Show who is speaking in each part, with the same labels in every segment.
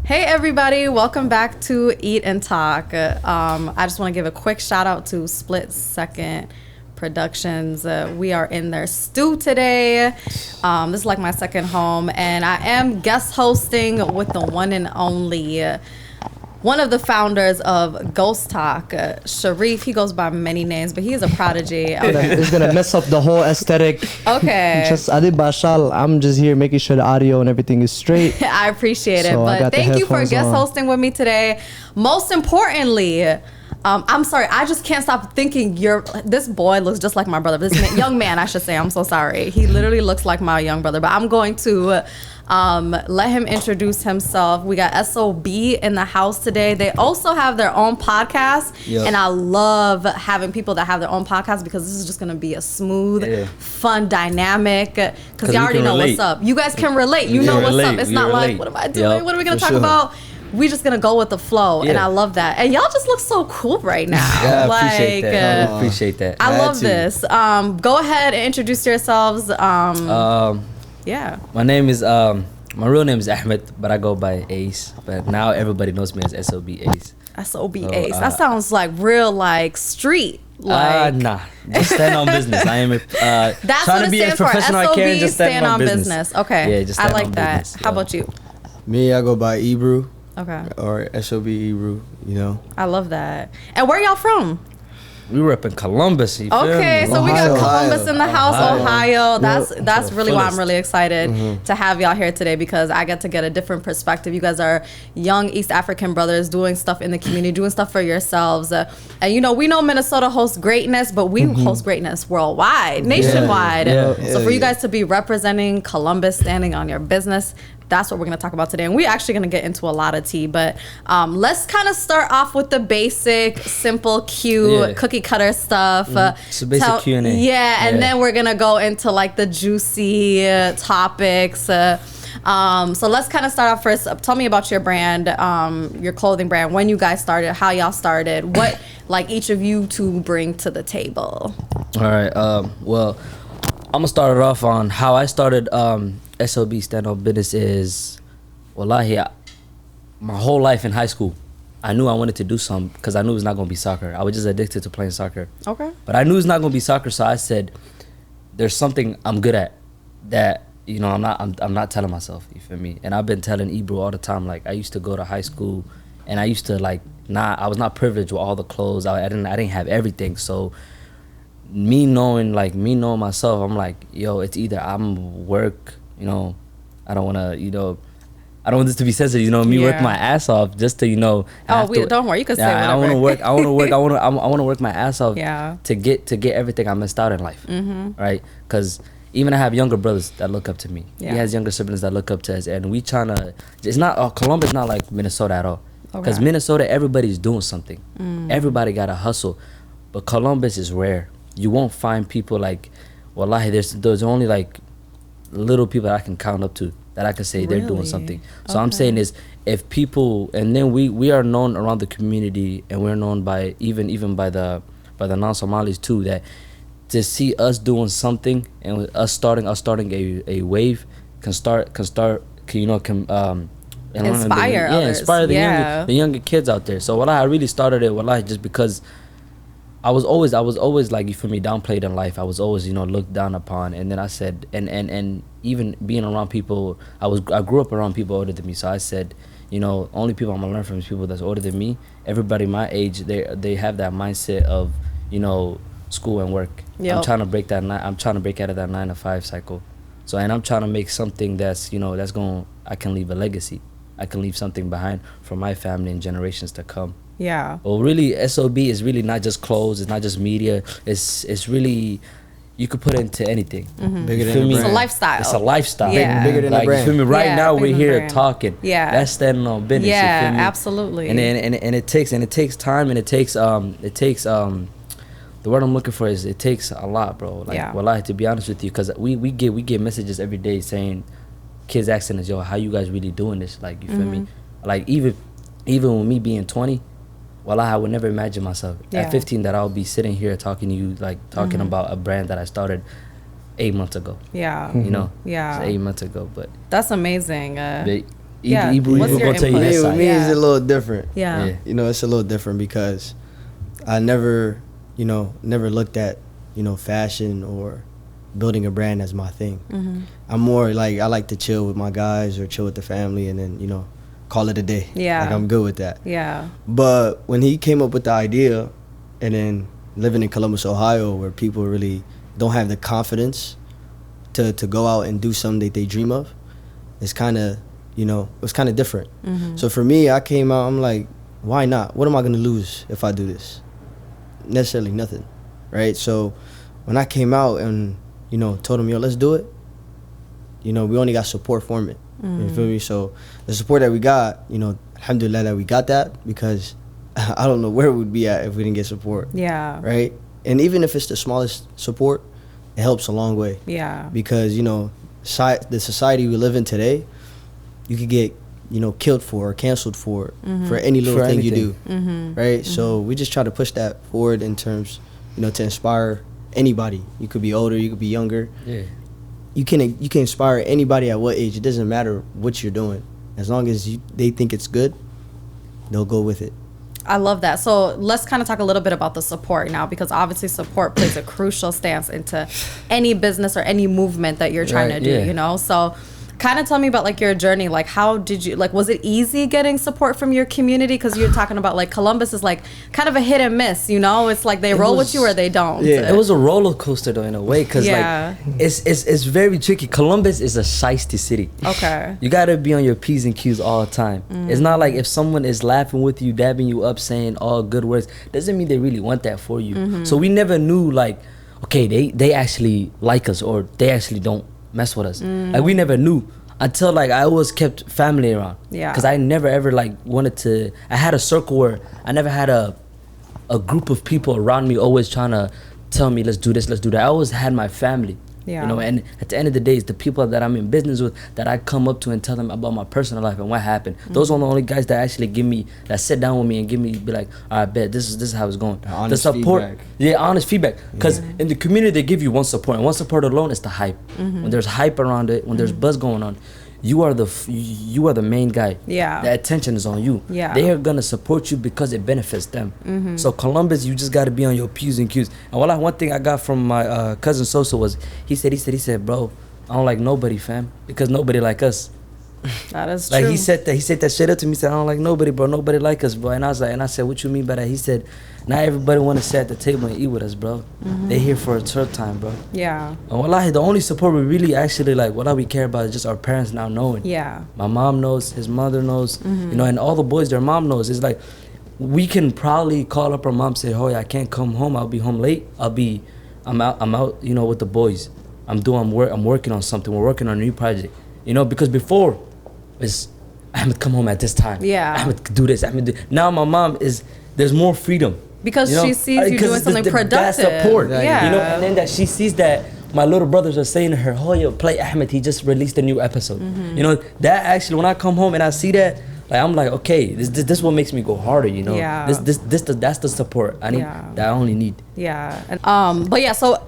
Speaker 1: Hey everybody, welcome back to Eat and Talk. I just want to give a quick shout out to Split Second Productions. We are in their stew today. This is like my second home, and I am guest hosting with the one and only one of the founders of Ghost Talk, Sharif. He goes by many names, but he is a prodigy.
Speaker 2: It's gonna mess up the whole aesthetic.
Speaker 1: Okay.
Speaker 2: Just Adi Bashal, I'm just here making sure the audio and everything is straight.
Speaker 1: I appreciate it.
Speaker 2: So
Speaker 1: but thank you for guest hosting with me today. Most importantly, I'm sorry, I just can't stop thinking this boy looks just like my brother. Young man, I should say. I'm so sorry. He literally looks like my young brother. But I'm going to let him introduce himself. We got SOB in the house today. They also have their own podcast. Yep. And I love having people that have their own podcast because this is just going to be a smooth, fun dynamic. Because you already know what's up. You guys can relate. You know what's up. It's not like, what am I doing? Yep, what are we going to talk about? We just gonna go with the flow, and I love that. And y'all just look so cool right now.
Speaker 3: Yeah, I appreciate that. I appreciate that.
Speaker 1: I love this. Go ahead and introduce yourselves. Yeah.
Speaker 3: My name is my real name is Ahmed, but I go by Ace. But now everybody knows me as SOB Ace.
Speaker 1: SOB Ace. That sounds like real, like street.
Speaker 3: Nah, just stand on business. I am
Speaker 1: that's
Speaker 3: trying
Speaker 1: what
Speaker 3: to be as
Speaker 1: for.
Speaker 3: professional I can. Just stand on business.
Speaker 1: Okay.
Speaker 3: Yeah, just
Speaker 1: I
Speaker 3: stand
Speaker 1: like
Speaker 3: on
Speaker 1: that.
Speaker 3: business.
Speaker 1: How about you?
Speaker 4: Me, I go by Ebru.
Speaker 1: Okay.
Speaker 4: Or SOB Ebru, you know.
Speaker 1: I love that. And where y'all from?
Speaker 3: We were up in Columbus.
Speaker 1: Okay, so we got Columbus in the house, Ohio. That's really why I'm really excited to have y'all here today, because I get to get a different perspective. You guys are young East African brothers doing stuff in the community, doing stuff for yourselves. And we know Minnesota hosts greatness, but we host greatness worldwide, nationwide. So for you guys to be representing Columbus, standing on your business, that's what we're going to talk about today. And we're actually going to get into a lot of tea. But let's kind of start off with the basic, simple, cute, cookie cutter stuff.
Speaker 3: So basic Q&A.
Speaker 1: Yeah, and then we're going to go into like the juicy topics. So let's kind of start off first. Tell me about your brand, your clothing brand, when you guys started, how y'all started, what like each of you two bring to the table.
Speaker 3: All right. Well, I'm going to start it off on how I started SOB stand-up business is, wallahi, my whole life in high school, I knew I wanted to do something because I knew it was not going to be soccer. I was just addicted to playing soccer.
Speaker 1: Okay.
Speaker 3: But I knew it's not going to be soccer, so I said, there's something I'm good at that, I'm not telling myself, you feel me? And I've been telling Ebru all the time, like, I used to go to high school and I used to, like, I was not privileged with all the clothes. I didn't have everything, so me knowing myself, I'm like, yo, it's either I'm work, I don't want to, I don't want this to be sensitive, work my ass off just to,
Speaker 1: don't worry, you can say whatever.
Speaker 3: I want to work, I want to work my ass off to get everything I missed out in life, right? Because even I have younger brothers that look up to me. He has younger siblings that look up to us, and we it's not, Columbus not like Minnesota at all. Because Minnesota, everybody's doing something. Everybody got to hustle. But Columbus is rare. You won't find people like, wallahi, there's only like little people that I can count up to that I can say they're doing something. So I'm saying is, if people, and then we are known around the community, and we're known by even by the non-Somalis too, that to see us doing something and us starting a wave can
Speaker 1: inspire others.
Speaker 3: Inspire the younger kids out there. So I really started it just because I was always like, you feel me, downplayed in life. I was always, looked down upon. And then I said, and even being around people, I grew up around people older than me. So I said, only people I'm gonna learn from is people that's older than me. Everybody my age, they have that mindset of, school and work. Yep. I'm trying to break out of that 9-to-5 cycle. So, and I'm trying to make something that's, I can leave a legacy. I can leave something behind for my family and generations to come.
Speaker 1: Yeah.
Speaker 3: Well, really, SOB is really not just clothes. It's not just media. It's really, you could put it into anything.
Speaker 4: Bigger than a brand.
Speaker 1: It's a lifestyle.
Speaker 3: It's a lifestyle.
Speaker 1: Yeah.
Speaker 4: Bigger than a brand.
Speaker 3: You feel me? Right now we're here talking.
Speaker 1: Yeah.
Speaker 3: That's standing on business.
Speaker 1: Yeah,
Speaker 3: you feel me?
Speaker 1: absolutely.
Speaker 3: And it takes time, and it takes the word I'm looking for is, it takes a lot, bro. Like, wallahi, to be honest with you, because we get messages every day saying, kids asking us, yo, how you guys really doing this? Like, you feel me? Like, even with me being 20, wallahi, I would never imagine myself at 15 that I'll be sitting here talking to you, like talking about a brand that I started 8 months ago.
Speaker 1: Yeah.
Speaker 3: You know?
Speaker 1: Yeah.
Speaker 3: 8 months ago, but
Speaker 1: that's amazing. Yeah.
Speaker 3: Ebru
Speaker 1: What's your
Speaker 3: gonna tell you
Speaker 1: input?
Speaker 3: his
Speaker 4: With
Speaker 3: side.
Speaker 4: me,
Speaker 1: Yeah.
Speaker 4: it's a little different.
Speaker 1: Yeah.
Speaker 4: You know, it's a little different because I never, never looked at, fashion or building a brand as my thing.
Speaker 1: Mm-hmm.
Speaker 4: I'm more like, I like to chill with my guys or chill with the family and then, call it a day.
Speaker 1: Yeah.
Speaker 4: Like, I'm good with that.
Speaker 1: Yeah.
Speaker 4: But when he came up with the idea, and then living in Columbus, Ohio, where people really don't have the confidence to go out and do something that they dream of, it's kind of, it's kind of different.
Speaker 1: Mm-hmm.
Speaker 4: So for me, I came out, I'm like, why not? What am I going to lose if I do this? Necessarily nothing, right? So when I came out and, told him, yo, let's do it, we only got support from it. You feel me? So the support that we got, alhamdulillah that we got that, because I don't know where we'd be at if we didn't get support.
Speaker 1: Yeah.
Speaker 4: Right? And even if it's the smallest support, it helps a long way.
Speaker 1: Yeah.
Speaker 4: Because, the society we live in today, you could get, killed for or canceled for any little
Speaker 3: For
Speaker 4: thing
Speaker 3: anything.
Speaker 4: you do. Right? So we just try to push that forward in terms, to inspire anybody. You could be older, you could be younger.
Speaker 3: Yeah.
Speaker 4: You can inspire anybody at what age. It doesn't matter what you're doing. As long as they think it's good, they'll go with it.
Speaker 1: I love that. So let's kind of talk a little bit about the support now, because obviously support plays a crucial stance into any business or any movement that you're trying
Speaker 4: Right,
Speaker 1: to do, So kind of tell me about like your journey. Like, how did you, like, was it easy getting support from your community? Because you're talking about like Columbus is like kind of a hit and miss, It's like they roll with you or they don't.
Speaker 3: Yeah, it was a roller coaster though in a way, because
Speaker 1: Yeah.
Speaker 3: like it's very tricky. Columbus is a shiesty city.
Speaker 1: Okay.
Speaker 3: You gotta be on your P's and Q's all the time. It's not like if someone is laughing with you, dabbing you up, saying all good words, doesn't mean they really want that for you. So we never knew like, okay, they actually like us or they actually don't mess with us. Like we never knew until like I always kept family around.
Speaker 1: Yeah.
Speaker 3: Because I never ever like wanted to. I had a circle where I never had a group of people around me always trying to tell me let's do this, let's do that. I always had my family.
Speaker 1: Yeah.
Speaker 3: And at the end of the day, it's the people that I'm in business with that I come up to and tell them about my personal life and what happened. Those are the only guys that actually that sit down with me and be like, all right, bet this is how it's going.
Speaker 4: Honest
Speaker 3: the support,
Speaker 4: feedback.
Speaker 3: yeah, honest feedback. Because in the community they give you one support, and one support alone is the hype. When there's hype around it, when there's buzz going on, you are the main guy.
Speaker 1: Yeah.
Speaker 3: The attention is on you.
Speaker 1: Yeah.
Speaker 3: They are gonna support you because it benefits them. So Columbus, you just gotta be on your P's and Q's. And one thing I got from my cousin Sosa was he said, bro, I don't like nobody, fam, because nobody like us.
Speaker 1: That is
Speaker 3: Like
Speaker 1: true.
Speaker 3: he said that straight up to me. He said, I don't like nobody, bro. Nobody like us, bro. And I said, what you mean by that? He said, not everybody want to sit at the table and eat with us, bro. They here for a short time, bro.
Speaker 1: Yeah.
Speaker 3: And wallahi, the only support we really actually like, what we care about is just our parents now knowing.
Speaker 1: Yeah.
Speaker 3: My mom knows, his mother knows, and all the boys, their mom knows. It's like, we can probably call up our mom, say, "Hoy, I can't come home. I'll be home late. I'm out, with the boys. I'm working on something. We're working on a new project, because before, it's Ahmed come home at this time.
Speaker 1: Yeah.
Speaker 3: Ahmed do this. Ahmed do. Now my mom there's more freedom.
Speaker 1: Because she sees you doing something productive.
Speaker 3: That support,
Speaker 1: Yeah.
Speaker 3: and then that she sees that my little brothers are saying to her, "Oh, yo, play Ahmed. He just released a new episode." That actually, when I come home and I see that, like I'm like, okay, this what makes me go harder.
Speaker 1: Yeah.
Speaker 3: That's the support I need.
Speaker 1: Yeah.
Speaker 3: That I only need.
Speaker 1: Yeah. And, but yeah, so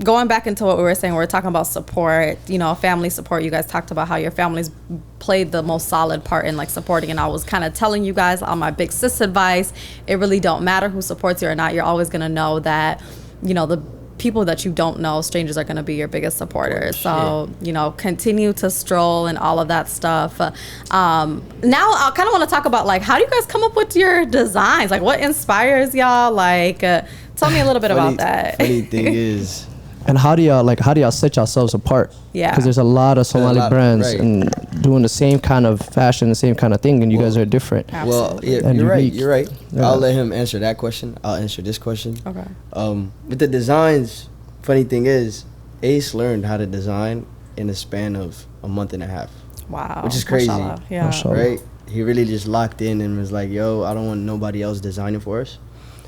Speaker 1: going back into what we were saying, we were talking about support, family support. You guys talked about how your families played the most solid part in like supporting, and I was kind of telling you guys on my big sis advice, it really don't matter who supports you or not. You're always going to know that, the people that you don't know, strangers, are going to be your biggest supporters. So, continue to stroll and all of that stuff. Now I kind of want to talk about like, how do you guys come up with your designs? Like, what inspires y'all? Like, tell me a little bit about that.
Speaker 4: Funny thing is,
Speaker 2: And how do y'all set yourselves apart?
Speaker 1: Yeah.
Speaker 2: Because there's a lot of Somali brands
Speaker 4: right.
Speaker 2: and doing the same kind of fashion, the same kind of thing, and you guys are different.
Speaker 4: well,
Speaker 1: Absolutely.
Speaker 4: yeah,
Speaker 2: And
Speaker 4: you're right.
Speaker 2: unique.
Speaker 4: You're right.
Speaker 2: Yeah.
Speaker 4: I'll let him answer that question. I'll answer this question.
Speaker 1: Okay.
Speaker 4: With the designs, funny thing is, Ace learned how to design in a span of a month and a half.
Speaker 1: Wow.
Speaker 4: Which is crazy.
Speaker 1: Mashallah. Yeah.
Speaker 2: Mashallah.
Speaker 4: Right? He really just locked in and was like, yo, I don't want nobody else designing for us.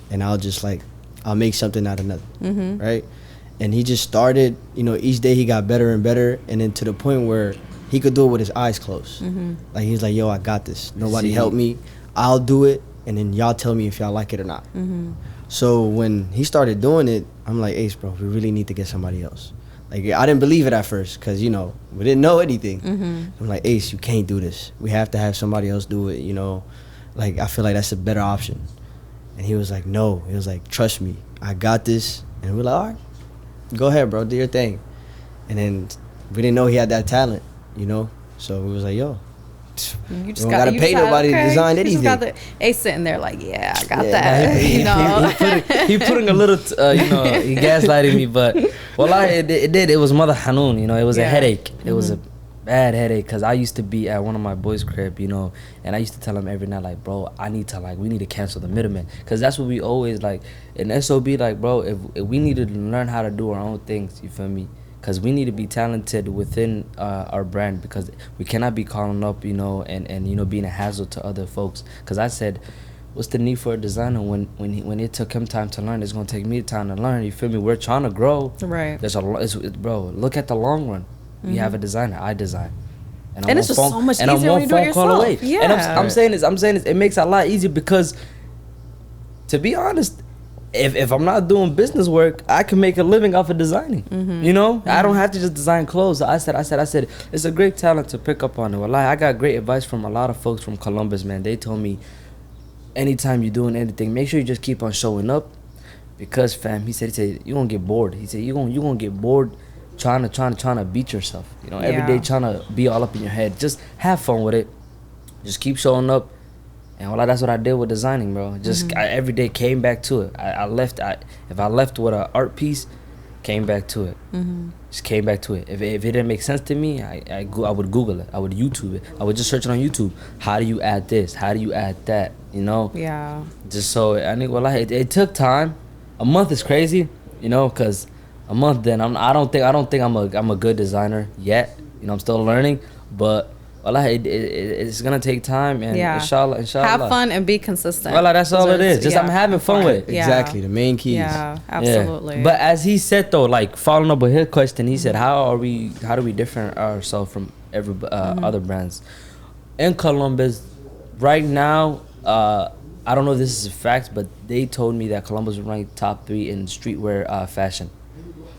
Speaker 4: And I'll make something out of nothing. Right? And he just started, each day he got better and better. And then to the point where he could do it with his eyes closed. Like, he's like, yo, I got this. Nobody help me. I'll do it. And then y'all tell me if y'all like it or not. So when he started doing it, I'm like, Ace, bro, we really need to get somebody else. Like, I didn't believe it at first because, you know, we didn't know anything. I'm like, Ace, you can't do this. We have to have somebody else do it, you know. Like, I feel like that's a better option. And he was like, no. He was like, trust me. I got this. And we're like, all right, go ahead, bro. Do your thing. And then we didn't know he had that talent, you know. So we was like, yo.
Speaker 1: You just
Speaker 4: gotta pay nobody to design anything.
Speaker 1: Ace sitting there like, yeah, I got that. You know,
Speaker 3: he putting a little, you know, he gaslighting me, but it did. It was Mother Hanoun, you know. It was a headache. It was a bad headache because I used to be at one of my boys' crib, you know, and I used to tell him every night, like, bro, we need to cancel the middleman, because that's what we always like in SOB, like, bro, if we need to learn how to do our own things, you feel me? Because we need to be talented within our brand, because we cannot be calling up, you know, and you know, being a hassle to other folks. Because I said, what's the need for a designer when it took him time to learn? It's gonna take me time to learn. You feel me? We're trying to grow.
Speaker 1: Right.
Speaker 3: Bro, look at the long run. We have a designer. I design.
Speaker 1: And it's just so much easier when you do it yourself. Yeah.
Speaker 3: And I'm saying this. It makes it a lot easier because, to be honest, if I'm not doing business work, I can make a living off of designing. You know, I don't have to just design clothes. I said, it's a great talent to pick up on it. Well, I got great advice from a lot of folks from Columbus, man. They told me, anytime you're doing anything, make sure you just keep on showing up, because, fam, he said you're gonna get bored. He said you're gonna get bored trying to beat yourself. You know, every day trying to be all up in your head. Just have fun with it. Just keep showing up. And well, that's what I did with designing, bro. Just I every day came back to it. If I left with an art piece, came back to it. Just came back to it. If it didn't make sense to me, I would Google it. I would YouTube it. I would just search it on YouTube. How do you add this? How do you add that? You know?
Speaker 1: Yeah.
Speaker 3: Just so it took time. A month is crazy, you know, because a month then I don't think I'm a good designer yet. You know, I'm still learning, but it's gonna take time, and inshallah.
Speaker 1: Have fun and be consistent.
Speaker 3: That's all it is. Just I'm having fun with it.
Speaker 4: Exactly, the main keys.
Speaker 1: Yeah, absolutely.
Speaker 3: Yeah. But as he said though, like following up with his question, he said, how do we different ourselves from every other brands in Columbus right now? I don't know if this is a fact, but they told me that Columbus was ranked top 3 in streetwear fashion.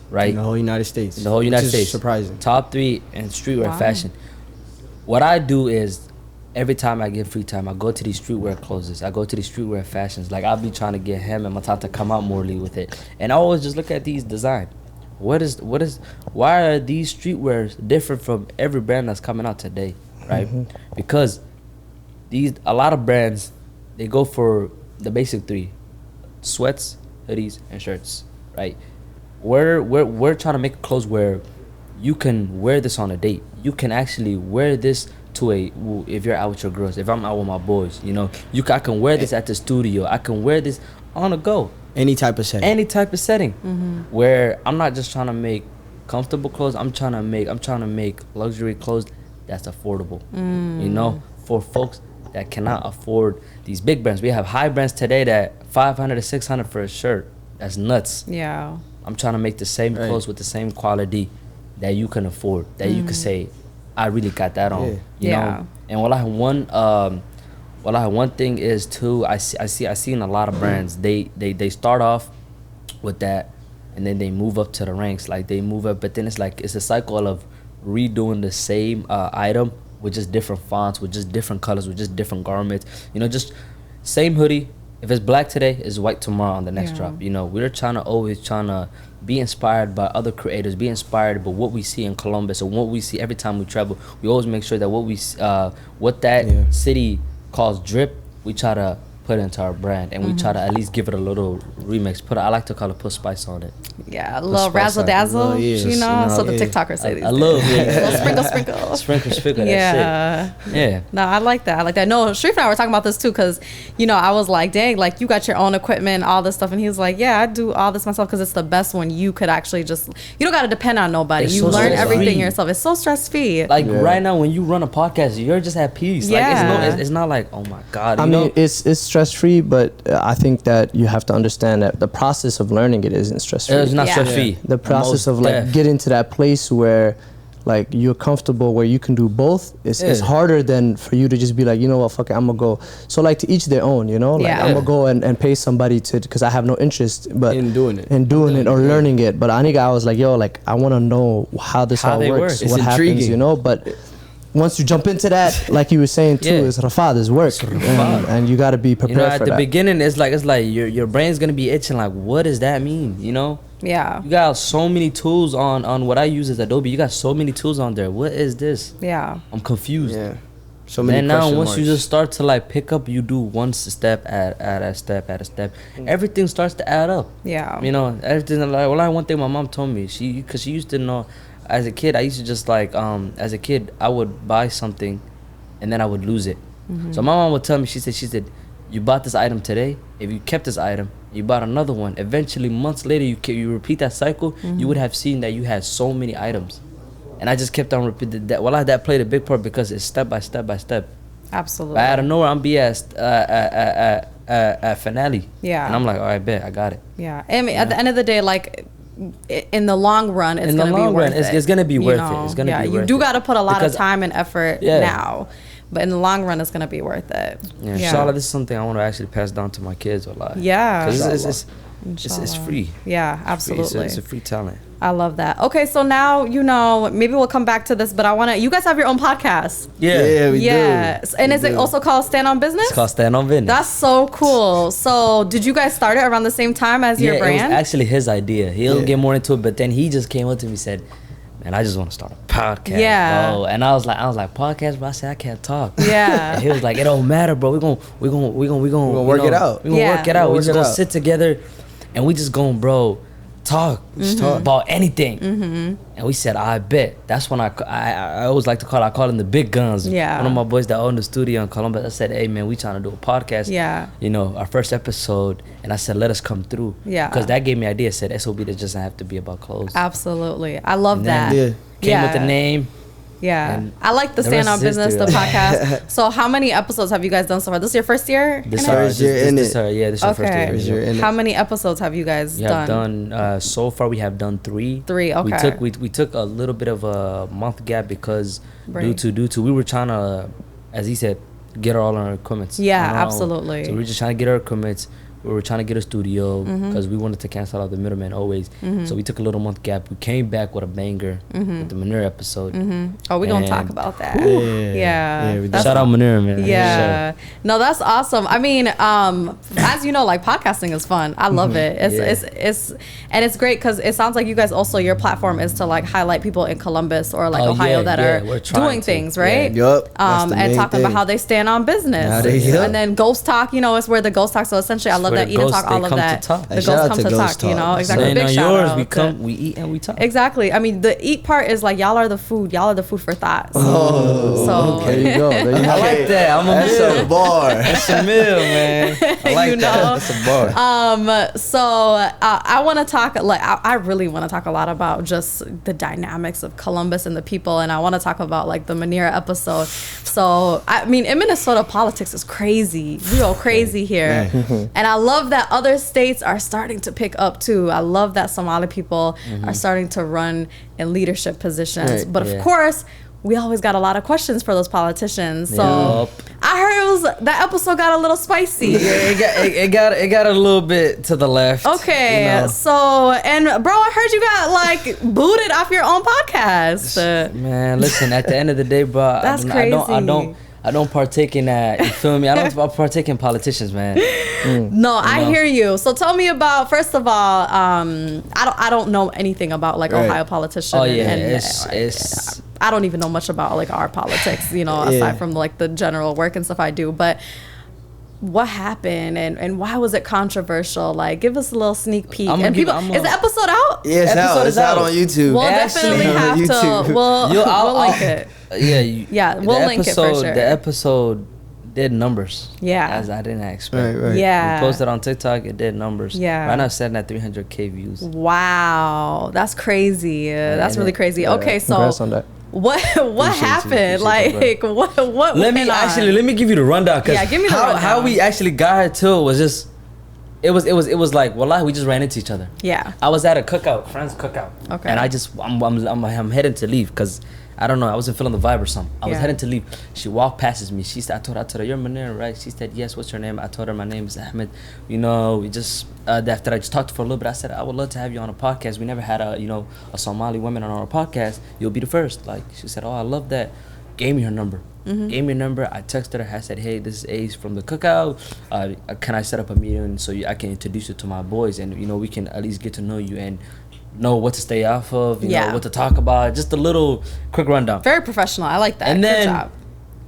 Speaker 3: Right?
Speaker 4: In the whole United States.
Speaker 3: In the whole United States.
Speaker 4: Surprising.
Speaker 3: Top 3 in streetwear fashion. What I do is, every time I get free time, I go to these streetwear clothes. I go to these streetwear fashions. Like, I'll be trying to get him and Matata to come out morely with it. And I always just look at these design. Why are these streetwears different from every brand that's coming out today, right? Because a lot of brands, they go for the basic 3: sweats, hoodies, and shirts, right? We're trying to make clothes where you can wear this on a date. You can actually wear this if you're out with your girls, if I'm out with my boys, you know, I can wear this at the studio. I can wear this on the go.
Speaker 4: Any type of setting.
Speaker 3: Where I'm not just trying to make comfortable clothes. I'm trying to make luxury clothes that's affordable. You know, for folks that cannot afford these big brands. We have high brands today that $500 to $600 for a shirt. That's nuts.
Speaker 1: Yeah.
Speaker 3: I'm trying to make the same clothes with the same quality that you can afford, that you can say, I really got that on. You know? And one thing is too, I seen a lot of brands, they start off with that, and then they move up to the ranks, like they move up, but then it's a cycle of redoing the same item with just different fonts, with just different colors, with just different garments. You know, just same hoodie. If it's black today, it's white tomorrow on the next drop. You know, we're always trying to be inspired by other creators, be inspired by what we see in Columbus, and what we see every time we travel. We always make sure that what that city calls drip, we try to put into our brand, and we try to at least give it a little remix. I like to call it put spice on it.
Speaker 1: Yeah, a little razzle dazzle, you know, so the TikTokers say these.
Speaker 3: I love
Speaker 1: it. Sprinkle.
Speaker 3: Yeah. That shit. Yeah.
Speaker 1: No, I like that. No, Sharif and I were talking about this too, because, you know, I was like, dang, like, you got your own equipment, all this stuff. And he was like, yeah, I do all this myself because it's the best when you could actually you don't got to depend on nobody. You learn everything yourself. It's so stress-free.
Speaker 3: Like, right now, when you run a podcast, you're just at peace. Like, it's not like, oh my God.
Speaker 2: I mean, it's stress-free, but I think that you have to understand that the process of learning it isn't stress-free.
Speaker 3: It's not stress-free.
Speaker 2: The process of getting to that place where like you're comfortable where you can do both. It's harder than for you to just be like, you know what, fuck it, I'm gonna go. So like to each their own, you know, like I'm gonna go and pay somebody to, because I have no interest but
Speaker 4: in doing it
Speaker 2: or learning it. But I was like, yo, like I want to know how this all works, what happens, you know. But once you jump into that, like you were saying too, it's Rafah, there's work, and you got to be prepared for that.
Speaker 3: At the beginning, it's like your brain's gonna be itching. Like, what does that mean? You know?
Speaker 1: Yeah.
Speaker 3: You got so many tools on what I use as Adobe. You got so many tools on there. What is this?
Speaker 1: Yeah.
Speaker 3: I'm confused.
Speaker 4: Yeah. So many.
Speaker 3: And now once
Speaker 4: marks.
Speaker 3: you just start to like pick up, you do one step at a step. Everything starts to add up.
Speaker 1: Yeah.
Speaker 3: You know, everything. Like, one thing my mom told me, because she used to know. As a kid, I used to just like, as a kid, I would buy something and then I would lose it. So my mom would tell me, she said, you bought this item today. If you kept this item, you bought another one. Eventually, months later, you repeat that cycle, you would have seen that you had so many items. And I just kept on repeating that. Well, that played a big part because it's step by step by step.
Speaker 1: Absolutely.
Speaker 3: But out of nowhere, I'm be at finale.
Speaker 1: Yeah.
Speaker 3: And I'm like, all right, bet, I got it.
Speaker 1: Yeah. I mean, at the end of the day, like, in the long run, it's going to be worth it.
Speaker 3: It's going to be worth it. It's going to be worth it.
Speaker 1: You do got to put a lot of time and effort now. But in the long run, it's going to be worth it.
Speaker 3: Yeah. Inshallah, this is something I want to actually pass down to my kids a lot.
Speaker 1: Yeah.
Speaker 3: Because it's free.
Speaker 1: Yeah, absolutely.
Speaker 3: It's a free talent.
Speaker 1: I love that. Okay, so now, maybe we'll come back to this, but you guys have your own podcast.
Speaker 4: Yeah, we do.
Speaker 1: And is it also called Stand on Business?
Speaker 3: It's called Stand on Business.
Speaker 1: That's so cool. So did you guys start it around the same time as your brand?
Speaker 3: Yeah, it was actually his idea. He'll get more into it, but then he just came up to me and said, man, I just want to start a podcast, bro. And I was like, podcast, bro? I said, I can't talk.
Speaker 1: Yeah.
Speaker 3: And he was like, it don't matter, bro. We're gonna
Speaker 4: work it out.
Speaker 3: We're gonna work it out. We're just gonna sit together and we just gonna, bro, talk about anything. And we said, I bet. That's when I always like to call them the big guns.
Speaker 1: Yeah.
Speaker 3: One of my boys that owned the studio in Columbus, I said, hey man, we trying to do a podcast.
Speaker 1: Yeah.
Speaker 3: You know, our first episode, and I said, let us come through.
Speaker 1: Yeah.
Speaker 3: Because that gave me an idea. I said, SOB doesn't have to be about clothes.
Speaker 1: Absolutely. I love that.
Speaker 3: Came with the name.
Speaker 1: Yeah.
Speaker 3: And
Speaker 1: I like the Stand on Business, the podcast. So how many episodes have you guys done so far? This is your first year?
Speaker 4: This year in it.
Speaker 3: Yeah, this is your first year.
Speaker 1: How many episodes have you guys done?
Speaker 3: So far we have done 3.
Speaker 1: 3, okay.
Speaker 3: We took a little bit of a month gap because due to we were trying to, as he said, get all our equipment.
Speaker 1: Yeah, absolutely.
Speaker 3: So we were just trying to get our equipment. We were trying to get a studio because we wanted to cancel out the middleman always. So we took a little month gap. We came back with a banger with the Manure episode.
Speaker 1: Oh, we're going to talk about that.
Speaker 3: Shout out Manure, man.
Speaker 1: Yeah. No, that's awesome. I mean, as you know, like podcasting is fun. I love it. It's great because it sounds like you guys also, your platform is to like highlight people in Columbus or like Ohio that are doing things, right?
Speaker 4: Yup.
Speaker 1: And talking about how they stand on business. And then Ghost Talk, it's where the Ghost Talk. So essentially, I love that Eden Talk, all of that. The ghosts come to talk, exactly. Big shout out.
Speaker 3: We eat and we talk.
Speaker 1: Exactly. I mean, the eat part is like y'all are the food. Y'all are the food for thoughts. So
Speaker 2: there you go.
Speaker 3: I like that.
Speaker 4: That's a bar.
Speaker 3: That's a meal, man. I like that. That's a bar.
Speaker 1: So I want to talk. Like I really want to talk a lot about just the dynamics of Columbus and the people, and I want to talk about like the Manira episode. So I mean, in Minnesota, politics is crazy. We go crazy here, and I love that other states are starting to pick up too. I love that Somali people are starting to run in leadership positions. But of course, we always got a lot of questions for those politicians. So I heard that episode got a little spicy.
Speaker 3: It got a little bit to the left.
Speaker 1: Okay, so and bro, I heard you got like booted off your own podcast.
Speaker 3: Man, listen. At the end of the day, bro,
Speaker 1: that's crazy.
Speaker 3: I don't partake in that. You feel me? I don't partake in politicians, man.
Speaker 1: No, I hear you. So tell me about, first of all, I don't know anything about like Ohio politicians.
Speaker 3: Oh yeah,
Speaker 1: and I don't even know much about like our politics, aside from like the general work and stuff I do. But what happened and why was it controversial? Like, give us a little sneak peek. And people, is the episode out?
Speaker 4: Yeah, it's out on YouTube.
Speaker 1: We'll definitely have to. We'll link it. We'll link it for sure.
Speaker 3: The episode did numbers.
Speaker 1: Yeah.
Speaker 3: As I didn't expect.
Speaker 4: Right.
Speaker 1: Yeah.
Speaker 3: We posted on TikTok, it did numbers.
Speaker 1: Yeah.
Speaker 3: Right now it's sitting at 300K views.
Speaker 1: Wow. That's crazy. That's really crazy. Okay, so
Speaker 2: congrats on that.
Speaker 1: What happened? Like what
Speaker 3: let me give you the rundown, cause
Speaker 1: give me the rundown.
Speaker 3: How we actually got here to it was just it was like, wallahi, we just ran into each other.
Speaker 1: Yeah.
Speaker 3: I was at a friend's cookout.
Speaker 1: Okay.
Speaker 3: And I'm heading to leave because I don't know. I wasn't feeling the vibe or something. I was heading to leave. She walked past me. She said, I told her, you're Manir, right? She said, yes, what's your name? I told her, my name is Ahmed. You know, we just, after I just talked for a little bit, I said, I would love to have you on a podcast. We never had a Somali woman on our podcast. You'll be the first. Like, she said, oh, I love that. Gave me her number. Gave me a number. I texted her. I said, hey, this is Ace from the Cookout. Can I set up a meeting so I can introduce you to my boys and, we can at least get to know you and know what to stay off of, you know, what to talk about. Just a little quick rundown.
Speaker 1: Very professional. I like that.
Speaker 3: And then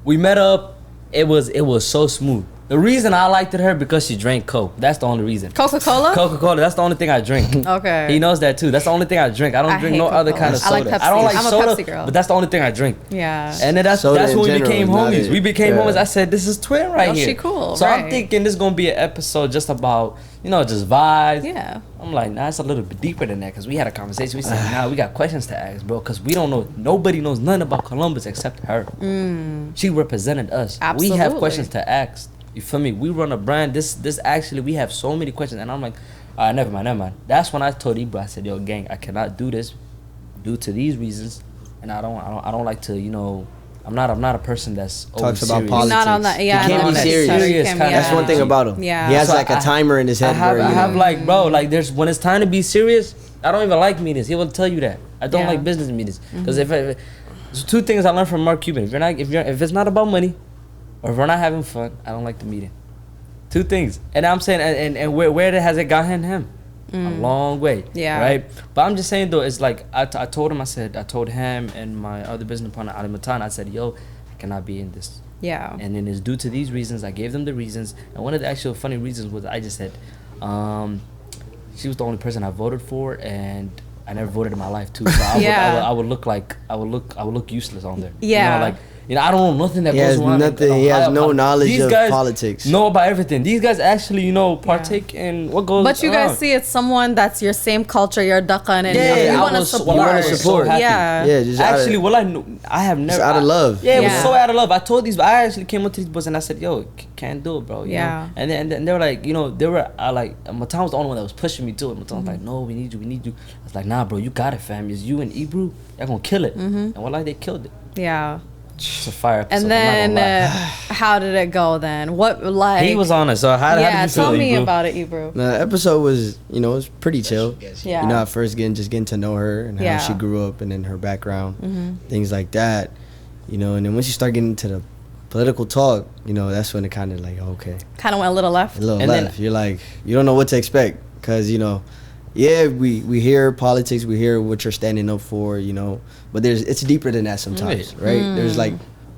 Speaker 3: we met up. It was so smooth. The reason I liked her because she drank Coke. That's the only reason.
Speaker 1: Coca-Cola?
Speaker 3: Coca-Cola. That's the only thing I drink.
Speaker 1: Okay.
Speaker 3: He knows that too. That's the only thing I drink. I don't drink no other kind of soda.
Speaker 1: I like Pepsi.
Speaker 3: I don't like
Speaker 1: I'm
Speaker 3: soda,
Speaker 1: a Pepsi girl.
Speaker 3: but that's the only thing I drink.
Speaker 1: Yeah.
Speaker 3: And then that's when we became homies. We became homies. I said, this is twin right here.
Speaker 1: She cool.
Speaker 3: So I'm thinking this is gonna be an episode just about, just vibes.
Speaker 1: Yeah.
Speaker 3: I'm like, nah, it's a little bit deeper than that because we had a conversation. We said, nah, we got questions to ask, bro, because we don't know. Nobody knows nothing about Columbus except her. She represented us.
Speaker 1: Absolutely.
Speaker 3: We have questions to ask. You feel me? We run a brand. This actually, we have so many questions, and I'm like, all right, never mind. That's when I told Ibra, I said, yo, gang, I cannot do this due to these reasons, and I don't like to, I'm not a person that's
Speaker 4: talks about
Speaker 3: serious.
Speaker 4: politics.
Speaker 1: Not on that. Yeah.
Speaker 4: He can't be serious. That's one thing about him.
Speaker 1: Yeah.
Speaker 4: He has
Speaker 3: So
Speaker 4: like a timer in his head.
Speaker 3: I have like, bro, like there's when it's time to be serious. I don't even like meetings. He will tell you that. I don't like business meetings because if there's two things I learned from Mark Cuban. If it's not about money, or if we're not having fun, I don't like the meeting. Two things. And I'm saying, and where has it gotten him? A long way. Yeah. Right? But I'm just saying, though, it's like, I told him, I told him and my other business partner, Ali Matan, I said, yo, I cannot be in this.
Speaker 1: Yeah.
Speaker 3: And then it's due to these reasons. I gave them the reasons. And one of the actual funny reasons was I just said, she was the only person I voted for, and I never voted in my life, too. So I would look useless on there.
Speaker 1: Yeah.
Speaker 3: I don't know nothing that goes on.
Speaker 4: He has no knowledge of politics.
Speaker 3: Know about everything. These guys actually, partake in what goes on.
Speaker 1: But you guys see it's someone that's your same culture, your Dakan, and you want to support.
Speaker 3: So
Speaker 4: just
Speaker 3: actually, I have never.
Speaker 4: Just out of love.
Speaker 3: Yeah, it was so out of love. I told these, I actually came up to these boys and I said, yo, can't do it, bro. You know? And then they were like, Matan was the only one that was pushing me to it. Matan was like, no, we need you. I was like, nah, bro, you got it, fam. It's you and Ibru. You're going to kill it. And they killed it.
Speaker 1: Yeah.
Speaker 3: It's a fire episode.
Speaker 1: And then how did it go then? He
Speaker 3: was on it, so how did you feel?
Speaker 1: Tell me about it, Ibru.
Speaker 4: The episode was, it was pretty chill.
Speaker 1: Yeah.
Speaker 4: At first getting to know her and how she grew up and then her background, things like that. And then once you start getting into the political talk, that's when it kind of like, okay.
Speaker 1: Kind of went a little left.
Speaker 4: Left. You're like, you don't know what to expect because, we hear politics, we hear what you're standing up for, but it's deeper than that sometimes, right?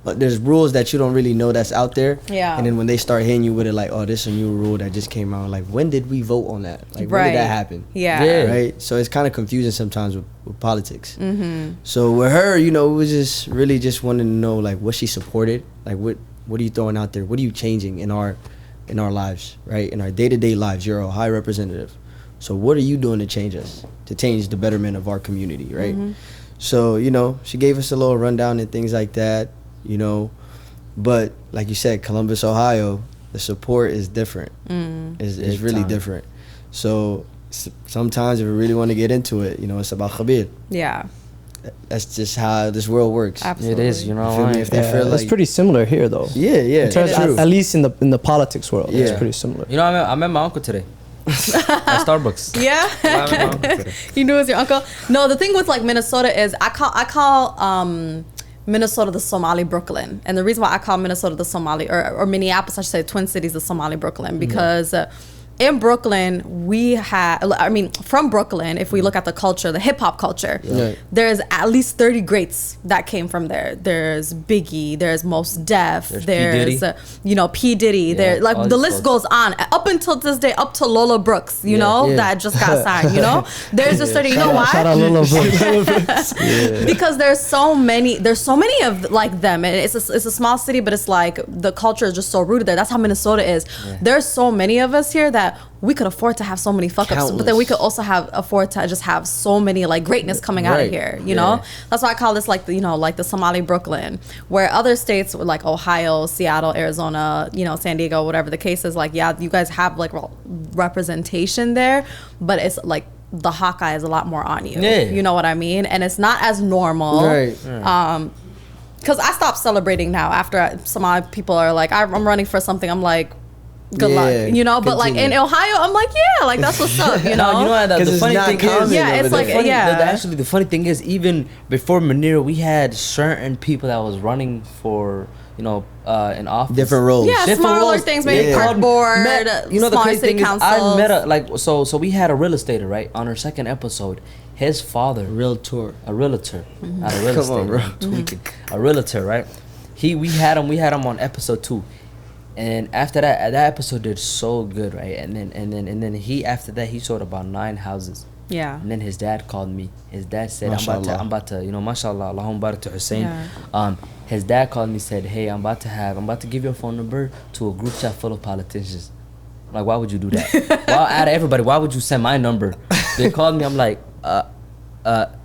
Speaker 4: There's rules that you don't really know that's out there.
Speaker 1: Yeah.
Speaker 4: And then when they start hitting you with it, like, oh, this is a new rule that just came out. Like, when did we vote on that? Like, when did that happen?
Speaker 1: Yeah.
Speaker 4: Right? So it's kind of confusing sometimes with politics. So with her, it was just really just wanting to know, like, what she supported. Like, what are you throwing out there? What are you changing in our lives, right? In our day-to-day lives. You're a high representative. So what are you doing to change us? To change the betterment of our community, right? So, she gave us a little rundown and things like that, But like you said, Columbus, Ohio, the support is different. It's really different. So sometimes if we really want to get into it, it's about Khabir.
Speaker 1: Yeah.
Speaker 4: That's just how this world works.
Speaker 1: Absolutely.
Speaker 3: It is,
Speaker 4: If they feel like,
Speaker 2: it's pretty similar here, though.
Speaker 4: Yeah.
Speaker 2: At least in the politics world, it's pretty similar.
Speaker 3: I met my uncle today. At Starbucks.
Speaker 1: Yeah. You knew it was your uncle? No, the thing with like Minnesota is I call Minnesota the Somali Brooklyn. And the reason why I call Minnesota the Somali or Minneapolis, I should say Twin Cities the Somali Brooklyn, because in Brooklyn, from Brooklyn, if we look at the culture, the hip hop culture, there's at least 30 greats that came from there. There's Biggie, there's Mos Def, there's P. Diddy. There, like the list goes on up until this day, up to Lola Brooks, that just got signed. There's just 30. You know why?
Speaker 2: Shout out Lola Brooks.
Speaker 1: Because there's so many of like them, and it's a small city, but it's like the culture is just so rooted there. That's how Minnesota is. There's so many of us here that we could afford to have so many fuck ups, but then we could also afford to just have so many like greatness coming out of here. That's why I call this like the Somali Brooklyn, where other states like Ohio, Seattle, Arizona, San Diego, whatever the case is, like you guys have like representation there, but it's like the Hawkeye is a lot more on you. Yeah. You know what I mean? And it's not as normal. Right. Because I stopped celebrating now after some odd people are like, I'm running for something. I'm like, good luck, you know. But like in Ohio, I'm like, yeah, like that's what's up, you know.
Speaker 3: No, you know the funny thing is,
Speaker 1: it's like,
Speaker 3: actually, the funny thing is, even before Munir, we had certain people that was running for, you know, in office,
Speaker 4: different roles,
Speaker 1: smaller roles. Things, maybe cardboard.
Speaker 3: You know, the crazy thing is, I met so we had a real estater, right, on our second episode. His father, a realtor, not a real estate, a realtor, right? We had him on episode 2. And after that episode did so good, right? And then he, after that, he sold about 9 houses.
Speaker 1: Yeah.
Speaker 3: And then his dad called me. His dad said, I'm about to, you know, mashallah, Allahumma barak to Hussein. Yeah. His dad called me, said, hey, I'm about to give your phone number to a group chat full of politicians. Like, why would you do that? Out of everybody, why would you send my number? They called me, I'm like,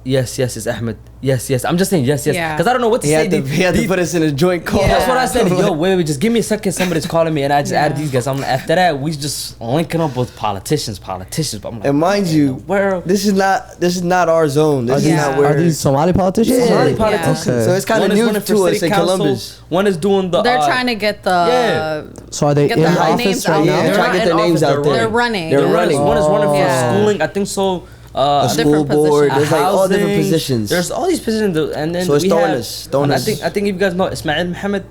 Speaker 3: yes, it's Ahmed. Yes. I'm just saying yes. Because I don't know what to say.
Speaker 4: He had to put us in a joint call.
Speaker 3: Yeah. That's what I said. Yo, wait, just give me a second. Somebody's calling me, and I just added these guys. After that, we just linking up with politicians. But I'm like,
Speaker 4: and mind you, this is not our zone. This is not where.
Speaker 2: Are these Somali politicians?
Speaker 4: Yeah. Somali politicians. Okay. So it's kind of new to us in Columbus.
Speaker 3: One is doing the.
Speaker 1: They're trying to get the.
Speaker 2: Yeah. So are they in office right now?
Speaker 4: They're trying to get their names out there.
Speaker 1: They're running.
Speaker 3: One is running for schooling. I think so.
Speaker 4: A school board. There's like all different positions.
Speaker 3: There's all these positions, and then
Speaker 4: so it's throwing us.
Speaker 3: I think if you guys know Ismail Muhammad.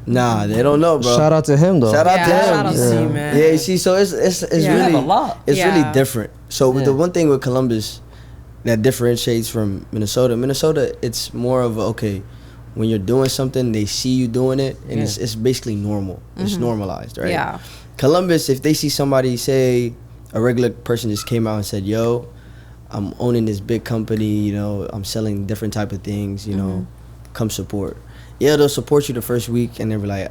Speaker 4: Nah, they don't know, bro.
Speaker 2: Shout out to him though.
Speaker 4: Shout out to him.
Speaker 3: Shout out to him, man.
Speaker 4: Yeah, you see, so it's really
Speaker 3: a lot.
Speaker 4: It's really different. So the one thing with Columbus that differentiates from Minnesota, it's more of when you're doing something, they see you doing it, and it's basically normal. It's normalized, right?
Speaker 1: Yeah.
Speaker 4: Columbus, if they see somebody, say a regular person just came out and said, yo, I'm owning this big company, you know, I'm selling different type of things, you know, come support. Yeah, they'll support you the first week, and they'll be like,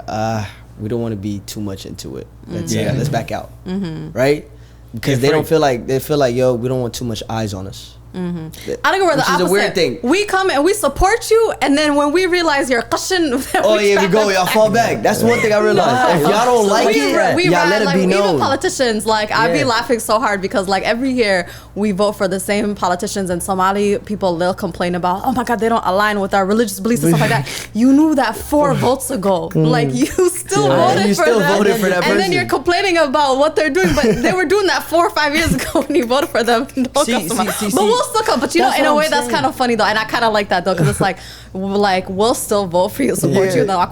Speaker 4: we don't want to be too much into it. Let's back out, right? Because they feel like, yo, we don't want too much eyes on us.
Speaker 1: I think we're the opposite.
Speaker 4: Which is a weird thing.
Speaker 1: We come and we support you, and then when we realize you're qashin,
Speaker 4: y'all fall back. That's one thing I realized. If y'all don't like it, y'all let it be known.
Speaker 1: Even politicians, like I be laughing so hard because like every year we vote for the same politicians, and Somali people, they'll complain about, oh my God, they don't align with our religious beliefs and stuff like that. You knew that 4 votes ago. Like you still voted for them, and then you're complaining about what they're doing, but they were doing that 4 or 5 years ago when you voted for them. But we'll still come. But you know, in a way, that's kind of funny though, and I kind of like that though, because it's like we'll still vote for you, support you though.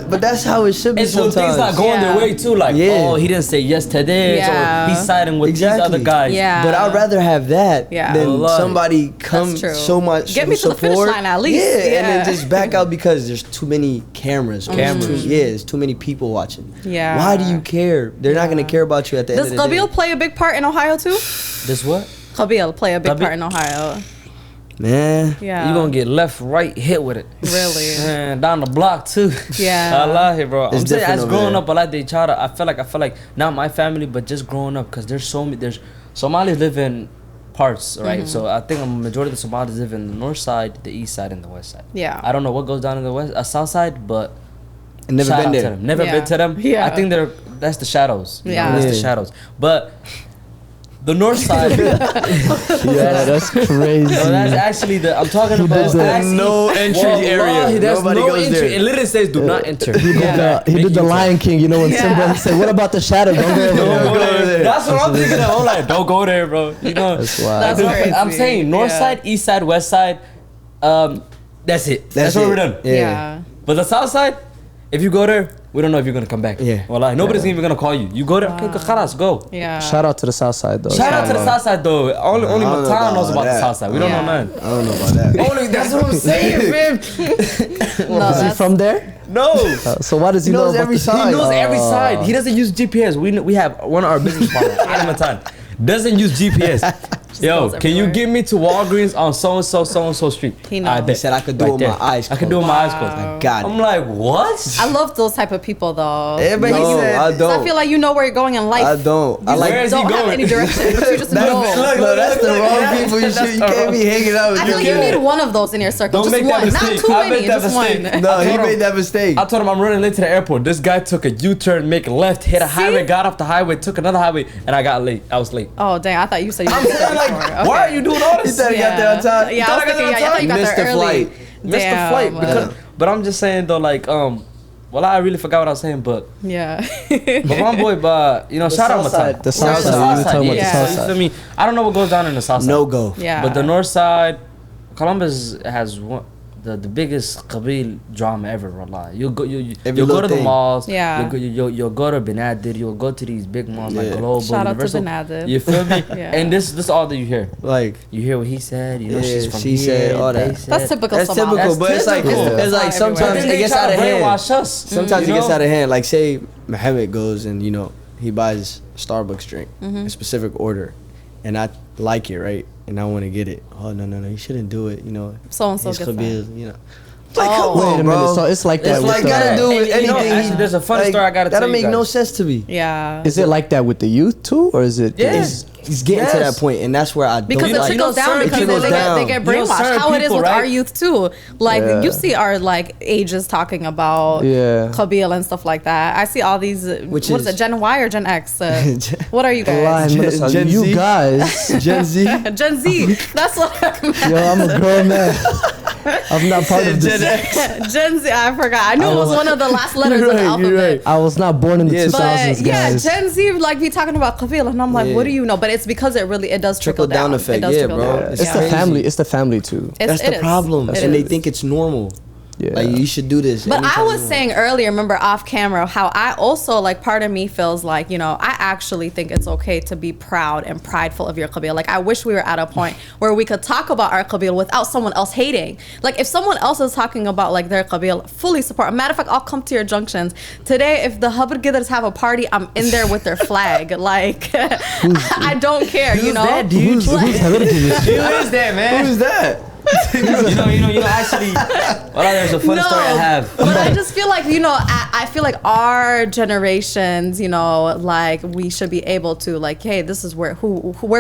Speaker 4: But that's how it should be.
Speaker 3: It's when things not going their way too. Like, oh, he didn't say yes to this, or he's siding with these other guys.
Speaker 1: Yeah.
Speaker 4: But I'd rather have that than somebody come so much
Speaker 1: get me to the finish line at least.
Speaker 4: And then just back out because there's too many cameras. There's too many people watching.
Speaker 1: Yeah.
Speaker 4: Why do you care? They're not gonna care about you at the end of the day.
Speaker 1: Does Qabil play a big part in Ohio too?
Speaker 3: Does what?
Speaker 1: Qabil play a big part in Ohio.
Speaker 4: Man,
Speaker 3: you gonna get left, right, hit with it.
Speaker 1: Really?
Speaker 3: Man, down the block too.
Speaker 1: Yeah.
Speaker 3: I love it, bro. I'm saying, as growing up, I feel like not my family, but just growing up, because there's Somalis live in parts, right? So I think a majority of the Somalis live in the north side, the east side, and the west side.
Speaker 1: Yeah.
Speaker 3: I don't know what goes down in the west, south side, but
Speaker 4: never been there.
Speaker 3: Never been to them.
Speaker 1: Yeah.
Speaker 3: I think that's the shadows.
Speaker 1: Yeah.
Speaker 3: That's the shadows. But the north side.
Speaker 2: That's crazy.
Speaker 3: No, that's actually I'm talking about.
Speaker 4: No entry area.
Speaker 3: Nobody goes there. It literally says do not enter.
Speaker 2: He did the Lion King, you know, when Simba said, what about the shadow? Don't go there.
Speaker 3: That's what I'm thinking. I'm like, don't go there, bro. You know,
Speaker 2: that's why.
Speaker 1: That's crazy.
Speaker 3: I'm saying north side, east side, west side. That's it. That's what we're done.
Speaker 1: Yeah.
Speaker 3: But the south side, if you go there, we don't know if you're gonna come back.
Speaker 4: Yeah.
Speaker 3: Well, nobody's even gonna call you. You go there, okay, khalas, go.
Speaker 1: Yeah.
Speaker 2: Shout out to the south side though.
Speaker 3: Shout out to the south side though. Only Matana knows about the south side. We don't know none.
Speaker 4: I don't know about that.
Speaker 3: That's what I'm saying, man.
Speaker 2: Is he from there?
Speaker 3: No.
Speaker 2: So why does he know
Speaker 4: every side?
Speaker 3: He knows every side. He doesn't use GPS. We have one of our business partners, Adam Matan, doesn't use GPS. Yo, can you get me to Walgreens on so and so street?
Speaker 4: He said I could do it with my eyes closed.
Speaker 3: I could do it with my eyes closed.
Speaker 4: I got it.
Speaker 3: I'm like, what?
Speaker 1: I love those type of people though.
Speaker 4: No, I don't.
Speaker 1: I feel like you know where you're going in life.
Speaker 4: I don't.
Speaker 3: Where is he
Speaker 1: don't
Speaker 3: going?
Speaker 1: have any direction, but you just know.
Speaker 4: Look, that's the wrong people. You can't be hanging out with.
Speaker 1: I feel like you need one of those in your circle.
Speaker 3: Don't
Speaker 1: just
Speaker 3: make that
Speaker 1: one,
Speaker 3: mistake.
Speaker 1: not too many, just one.
Speaker 4: No, he made that mistake.
Speaker 3: I told him I'm running late to the airport. This guy took a U-turn, make a left, hit a highway, got off the highway, took another highway, and I got late. I was late.
Speaker 1: Oh dang! I thought you said you.
Speaker 3: I'm saying like, why are you doing all this?
Speaker 4: He said he got there on time.
Speaker 1: Yeah, I was thinking, I thought you got
Speaker 4: Missed
Speaker 1: there
Speaker 4: the
Speaker 1: early.
Speaker 4: flight.
Speaker 3: Missed the flight because, but I'm just saying though, like, well, I really forgot what I was saying, but
Speaker 1: yeah.
Speaker 3: but my boy, shout out Matai.
Speaker 2: The south side. You talking about the south side?
Speaker 3: You feel me? I don't know what goes down in the south side.
Speaker 4: No go.
Speaker 1: Yeah.
Speaker 3: But the north side, Columbus has the biggest Qabil drama ever. Wallah. You go to the malls.
Speaker 1: Yeah.
Speaker 3: You'll go to Benadir. You'll go to these big malls like Global,
Speaker 1: Shout
Speaker 3: Universal.
Speaker 1: out to Benadir.
Speaker 3: You feel me?
Speaker 1: Yeah.
Speaker 3: And this is all that you hear.
Speaker 4: Like
Speaker 3: You hear what he said. You know she's from
Speaker 4: she
Speaker 3: here.
Speaker 4: said all that.
Speaker 1: That's typical.
Speaker 4: That's
Speaker 1: Somali.
Speaker 4: typical, but it's like
Speaker 1: Everywhere.
Speaker 4: sometimes it gets out of hand. Sometimes
Speaker 3: you
Speaker 4: it gets
Speaker 3: know?
Speaker 4: out of hand. Like say Muhammad goes and he buys a Starbucks drink, a specific order, and I like it, right? And I want to get it. Oh no, you shouldn't do it.
Speaker 1: So and so
Speaker 4: His
Speaker 1: gets
Speaker 4: Qabil,
Speaker 1: that.
Speaker 4: Like, come
Speaker 2: Wait
Speaker 4: on,
Speaker 2: a
Speaker 4: bro.
Speaker 2: minute. So it's like that.
Speaker 4: It's
Speaker 2: with
Speaker 4: like
Speaker 2: the,
Speaker 4: gotta do with
Speaker 3: And,
Speaker 4: anything.
Speaker 3: actually, there's a funny story I gotta tell
Speaker 4: That'll
Speaker 3: you
Speaker 4: make no
Speaker 3: guys.
Speaker 4: sense to me.
Speaker 1: Yeah.
Speaker 2: Is it like that with the youth too, or is it?
Speaker 3: Yeah.
Speaker 4: He's getting to that point, and that's where I don't
Speaker 1: Because
Speaker 4: like
Speaker 1: it trickles down
Speaker 3: certain
Speaker 1: because
Speaker 3: people
Speaker 1: they get
Speaker 3: You know,
Speaker 1: brainwashed.
Speaker 3: certain
Speaker 1: How it is
Speaker 3: people,
Speaker 1: with
Speaker 3: right?
Speaker 1: our youth too. Like
Speaker 2: Yeah.
Speaker 1: you see our like ages talking about Qabil and stuff like that. I see all these. What is it? Gen Y or Gen X? What are you guys?
Speaker 2: Gen
Speaker 4: Z?
Speaker 2: You guys.
Speaker 4: Gen Z.
Speaker 1: Gen Z. That's what
Speaker 2: Yo, I'm a grown man. I'm not part of this.
Speaker 1: Gen Z. I forgot. I knew it was one of the last letters of the alphabet.
Speaker 2: I was not born in the 2000s,
Speaker 1: But yeah,
Speaker 2: guys.
Speaker 1: Gen Z like be talking about Qabil, and I'm like, what do you know? But it's because it does trickle down.
Speaker 4: Effect.
Speaker 1: It does trickle
Speaker 4: bro.
Speaker 1: down.
Speaker 2: It's the family. It's the family too.
Speaker 4: That's the problem, and they think it's normal.
Speaker 2: Yeah.
Speaker 4: Like you should do this.
Speaker 1: But I was saying earlier, remember off camera, how I also like part of me feels like, I actually think it's okay to be proud and prideful of your Qabil. Like I wish we were at a point where we could talk about our Qabil without someone else hating. Like if someone else is talking about like their Qabil, fully support. Matter of fact, I'll come to your junctions. Today, if the Habr Giders have a party, I'm in there with their flag. Like I don't care,
Speaker 3: Who's that, dude?
Speaker 2: Who's
Speaker 3: Who is that, man?
Speaker 4: Who's that?
Speaker 3: Actually, there's a funny story I have.
Speaker 1: But I just feel like, I feel like our generations, like we should be able to like, hey, this is where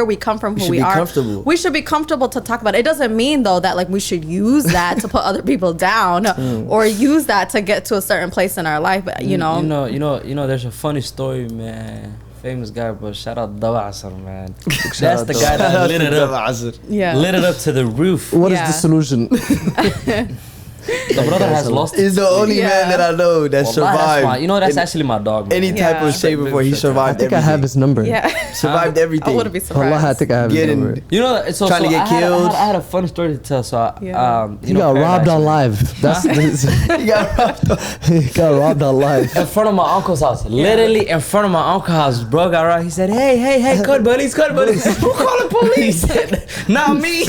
Speaker 1: we come from, who we are.
Speaker 4: Comfortable.
Speaker 1: We should be comfortable to talk about it. It doesn't mean though that like we should use that to put other people down or use that to get to a certain place in our life. But
Speaker 3: There's a funny story, man. Famous guy, but shout out Dawa Asr, man. That's the guy that lit it up.
Speaker 1: Yeah.
Speaker 3: Lit it up to the roof.
Speaker 2: What is the solution?
Speaker 3: The brother has lost.
Speaker 4: He's the only man that I know that survived.
Speaker 3: That's actually my dog, man.
Speaker 4: Any type of shape before he survived.
Speaker 2: I think I have his number.
Speaker 1: Yeah.
Speaker 4: Survived everything.
Speaker 1: I wouldn't be surprised.
Speaker 2: Allah, I think I have his number.
Speaker 4: Trying to get killed.
Speaker 3: I had a funny story to tell. So,
Speaker 2: he got robbed on live.
Speaker 4: He got robbed.
Speaker 2: He got robbed on live.
Speaker 3: In front of my uncle's house. Literally in front of my uncle's house. Bro got robbed. He said, hey, call police. Who called the police? Not me.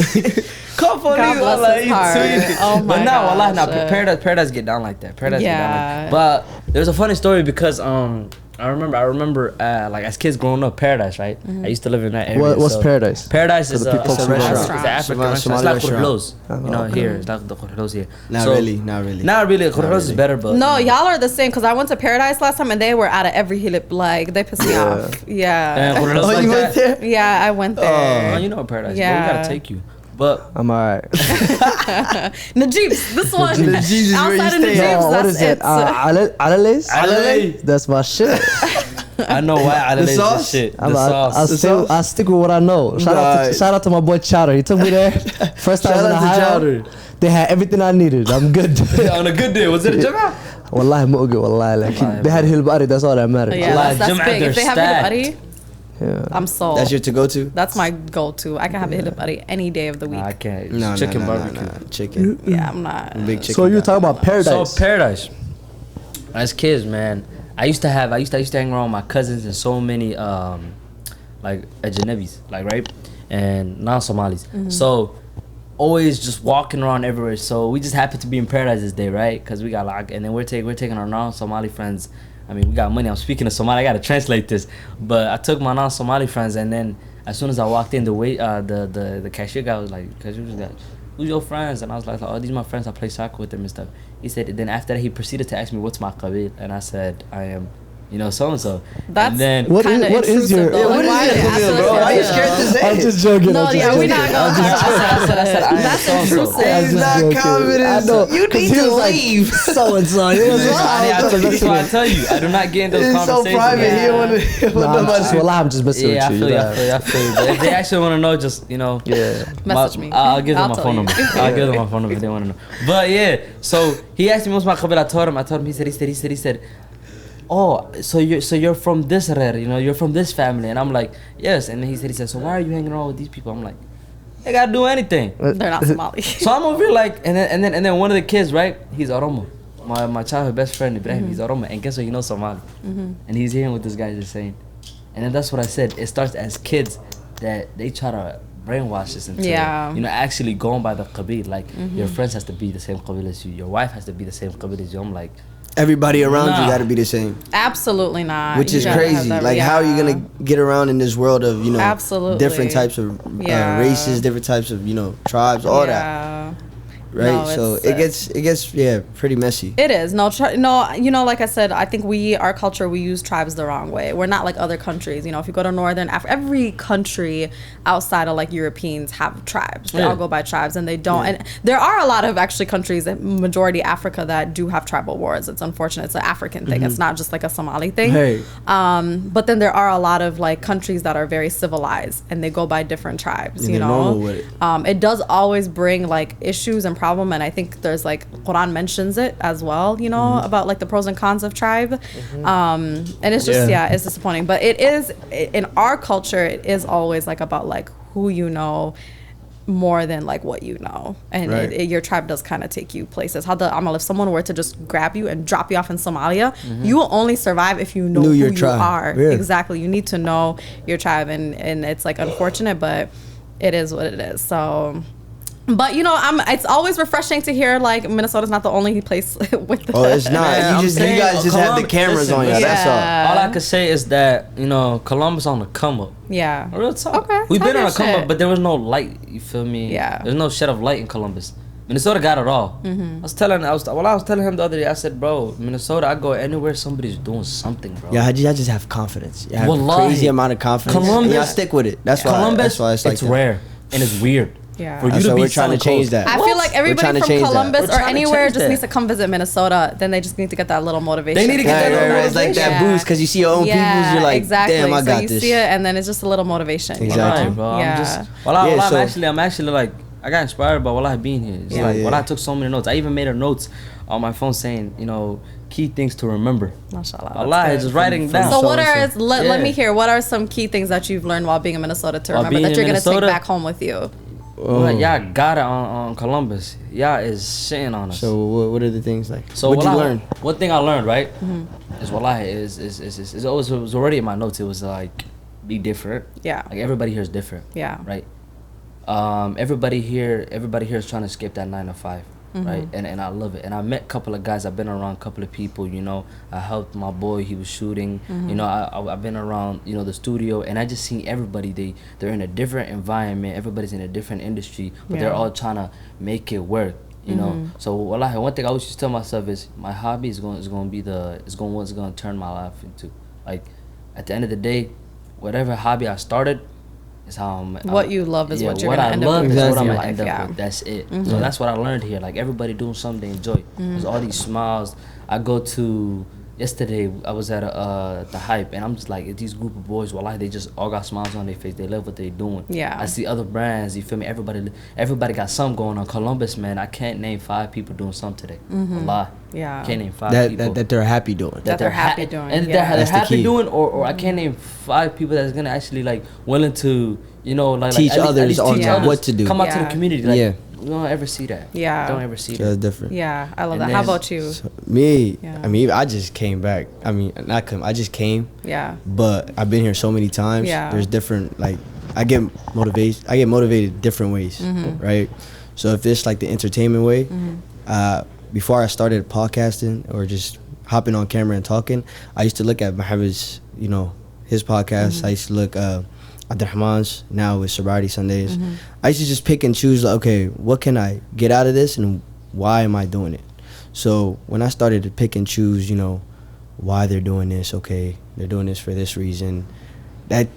Speaker 3: Call police.
Speaker 1: God bless his heart. Oh my
Speaker 3: But no, Allah, no.
Speaker 1: gosh.
Speaker 3: Paradise get down like that. Paradise get down like that. But there's a funny story because I remember like as kids growing up, Paradise, right? I used to live in that area.
Speaker 2: What's Paradise?
Speaker 3: Paradise is a
Speaker 2: restaurant.
Speaker 3: It's an African restaurant. It's
Speaker 4: Somali
Speaker 3: like
Speaker 4: restaurant.
Speaker 3: Khurhlos. Here. It's like the Khurhlos here.
Speaker 4: Not really.
Speaker 3: Not really. Khurhlos is better, but
Speaker 1: No, y'all are the same because I went to Paradise last time and they were out of every hilip. Like they pissed me off. Yeah.
Speaker 3: And Khurhlos like
Speaker 4: you
Speaker 3: that.
Speaker 4: went there?
Speaker 1: Yeah, I went there.
Speaker 3: Oh, you know Paradise.
Speaker 1: Yeah.
Speaker 3: But we gotta take you. But
Speaker 2: I'm alright.
Speaker 1: Najib's, this one.
Speaker 4: Najib's is where you
Speaker 1: Outside of
Speaker 4: stay.
Speaker 1: Najib's,
Speaker 2: What
Speaker 1: that's
Speaker 2: is it?
Speaker 1: it.
Speaker 2: Alales?
Speaker 3: Alale.
Speaker 2: That's my shit.
Speaker 3: I know why Alale is
Speaker 4: sauce?
Speaker 3: the shit. The sauce.
Speaker 2: I stick with what I know. Shout out to my boy Chowder. He took me there. First time in the Ohio. They had everything I needed. I'm good.
Speaker 3: On a good day, was it a Jum'ah?
Speaker 2: Wallahi mu'gi, wallahi. Like, they had Hilbari, that's all that mattered.
Speaker 1: Yeah, that's
Speaker 3: Jum'ah,
Speaker 1: big.
Speaker 3: they're
Speaker 1: If they have
Speaker 3: stacked.
Speaker 1: hilip
Speaker 2: Yeah.
Speaker 1: I'm sold.
Speaker 4: That's your to-go-to?
Speaker 1: That's my go-to. I can have a hilip any day of the week.
Speaker 3: Nah, I can't.
Speaker 4: No,
Speaker 3: Chicken
Speaker 4: no,
Speaker 3: barbecue.
Speaker 4: no. Chicken.
Speaker 1: Yeah, I'm not.
Speaker 4: Big chicken.
Speaker 2: So you
Speaker 4: guy.
Speaker 2: talking about Paradise?
Speaker 3: So Paradise. As kids, man, I used to hang around with my cousins and so many like Ajnabis, like right, and non-Somalis. So always just walking around everywhere. So we just happened to be in Paradise this day, right? Cause we got locked, and then we're taking our non-Somali friends. I mean, we got money. I'm speaking of Somali. I gotta translate this, but I took my non-Somali friends, and then as soon as I walked in, the cashier guy was like, who's your friends? And I was like, oh, these are my friends. I play soccer with them and stuff. He said, then after that, he proceeded to ask me, what's my qabil? And I said, I am, so and so.
Speaker 1: That's
Speaker 3: and then
Speaker 2: what is your
Speaker 4: bro? Why are you scared to say?
Speaker 2: I'm just joking.
Speaker 1: No, yeah, we're not going to.
Speaker 3: I said,
Speaker 1: that's intrusive.
Speaker 4: He's not confident. You need to leave.
Speaker 2: So and so.
Speaker 3: That's why I tell you, I do not get in those conversations.
Speaker 4: It's so private. He don't want to.
Speaker 2: I'm just messing with you.
Speaker 3: I feel you. But if they actually want to know, just
Speaker 1: message me.
Speaker 3: I'll give them my phone number. I'll give them my phone number if they want to know. But yeah, so he asked me what's my qabil. I told him. He said. Oh, so you're from this rer, you're from this family, and I'm like, yes. And then he said, so why are you hanging around with these people? I'm like, they gotta do anything.
Speaker 1: They're not Somali.
Speaker 3: So I'm over here like, and then one of the kids, right? He's Oromo. My childhood best friend Ibrahim, he's Oromo, and guess what? Somali, and he's hearing what this guy is saying, and then that's what I said. It starts as kids that they try to brainwash us into actually going by the qabil. Like your friends has to be the same qabil as you, your wife has to be the same qabil as you. I'm like,
Speaker 4: everybody around you got to be the same.
Speaker 1: Absolutely not.
Speaker 4: Which is crazy. Like, how are you going to get around in this world of,
Speaker 1: absolutely
Speaker 4: different types of races, different types of, tribes, all that. Right? No, so it gets pretty messy.
Speaker 1: It is. No, like I said, I think our culture, we use tribes the wrong way. We're not like other countries. If you go to Northern Africa, every country outside of like Europeans have tribes. They all go by tribes, and they don't. And there are a lot of actually countries, majority Africa, that do have tribal wars. It's unfortunate. It's an African thing. It's not just like a Somali thing.
Speaker 4: Hey.
Speaker 1: But then there are a lot of like countries that are very civilized, and they go by different tribes. It does always bring like issues and problem, and I think there's like Quran mentions it as well, about like the pros and cons of tribe, and it's just it's disappointing. But it is, in our culture, it is always like about like who you know more than like what you know, and your tribe does kind of take you places. If someone were to just grab you and drop you off in Somalia, you will only survive if you know who you are. Exactly, you need to know your tribe, and it's like unfortunate, but it is what it is. So. But it's always refreshing to hear like Minnesota's not the only place with the.
Speaker 4: Oh, it's not. You guys just have the cameras on you. That's all.
Speaker 3: All I could say is that Columbus on the come up.
Speaker 1: Yeah.
Speaker 3: Real talk.
Speaker 1: Okay.
Speaker 3: We've been on a come up, but there was no light. You feel me?
Speaker 1: Yeah.
Speaker 3: There's no shed of light in Columbus. Minnesota got it all. I was telling him the other day. I said, bro, Minnesota, I go anywhere, somebody's doing something, bro.
Speaker 4: Yeah, I just have confidence. You have a crazy amount of confidence.
Speaker 3: Columbus,
Speaker 4: I stick with it. That's why.
Speaker 3: Columbus,
Speaker 4: it's like
Speaker 3: rare and it's weird.
Speaker 1: Yeah.
Speaker 3: For you to be
Speaker 4: we're trying to change that.
Speaker 1: I feel like everybody from Columbus or anywhere just needs to come visit Minnesota. Then they just need to get that little motivation.
Speaker 3: They need to get that little motivation.
Speaker 4: It's like that boost because you see your own people. You're like, damn, I got this.
Speaker 1: So you see it, and then it's just a little motivation.
Speaker 4: Exactly,
Speaker 3: bro.
Speaker 1: Yeah.
Speaker 3: I'm actually like, I got inspired by Wallah being here. It's like, I took so many notes. I even made a notes on my phone saying, key things to remember.
Speaker 1: MashaAllah.
Speaker 3: Allah, just writing down.
Speaker 1: So let me hear, what are some key things that you've learned while being in Minnesota to remember that you're going to take back home with you?
Speaker 3: Well, y'all got it on Columbus. Y'all is shitting on us.
Speaker 4: So what are the things like?
Speaker 3: So
Speaker 4: what did you learn?
Speaker 3: One thing I learned, right, is Wallahi it was already in my notes. It was like, be different.
Speaker 1: Yeah.
Speaker 3: Like everybody here is different.
Speaker 1: Yeah.
Speaker 3: Right. Everybody here is trying to escape that 9 to 5. Right, and I love it. And I met a couple of guys. I've been around a couple of people. I helped my boy. He was shooting. I've been around the studio, and I just seen everybody. They're in a different environment. Everybody's in a different industry, but they're all trying to make it work. So wallahi, one thing I always used to tell myself is my hobby is going to turn my life into. Like at the end of the day, whatever hobby I started. Is how
Speaker 1: what you love is what you're gonna end
Speaker 3: up with.
Speaker 1: What
Speaker 3: I'm gonna end up with. That's it. So that's what I learned here. Like everybody doing something they enjoy. There's all these smiles. I go to yesterday. I was at the hype, and I'm just like these group of boys. Wallahi, they just all got smiles on their face. They love what they're doing.
Speaker 1: Yeah.
Speaker 3: I see other brands. You feel me? Everybody got something going on. Columbus, man. I can't name 5 people doing something today. Wallahi.
Speaker 1: Yeah.
Speaker 3: Can't name 5 people
Speaker 4: that they're happy doing.
Speaker 1: That they're happy doing.
Speaker 3: And they're happy doing, or I can't name 5 people that's gonna actually like willing to.
Speaker 4: Teach others on what to do.
Speaker 3: Come out to the community. Like,
Speaker 4: you
Speaker 3: don't ever see that.
Speaker 1: Yeah.
Speaker 3: Don't ever see that.
Speaker 4: That's different.
Speaker 1: Yeah, I love that. How about you?
Speaker 4: So, me, I mean, I just came back. I mean, I just came.
Speaker 1: Yeah.
Speaker 4: But I've been here so many times.
Speaker 1: Yeah.
Speaker 4: There's different, like, I get motivated different ways, right? So if it's like the entertainment way, before I started podcasting or just hopping on camera and talking, I used to look at Mohammed's, his podcast. I used to look, Abdurrahman's, now with Sobriety Sundays. I used to just pick and choose, like, okay, what can I get out of this and why am I doing it? So when I started to pick and choose, you know, why they're doing this, okay, they're doing this for this reason, that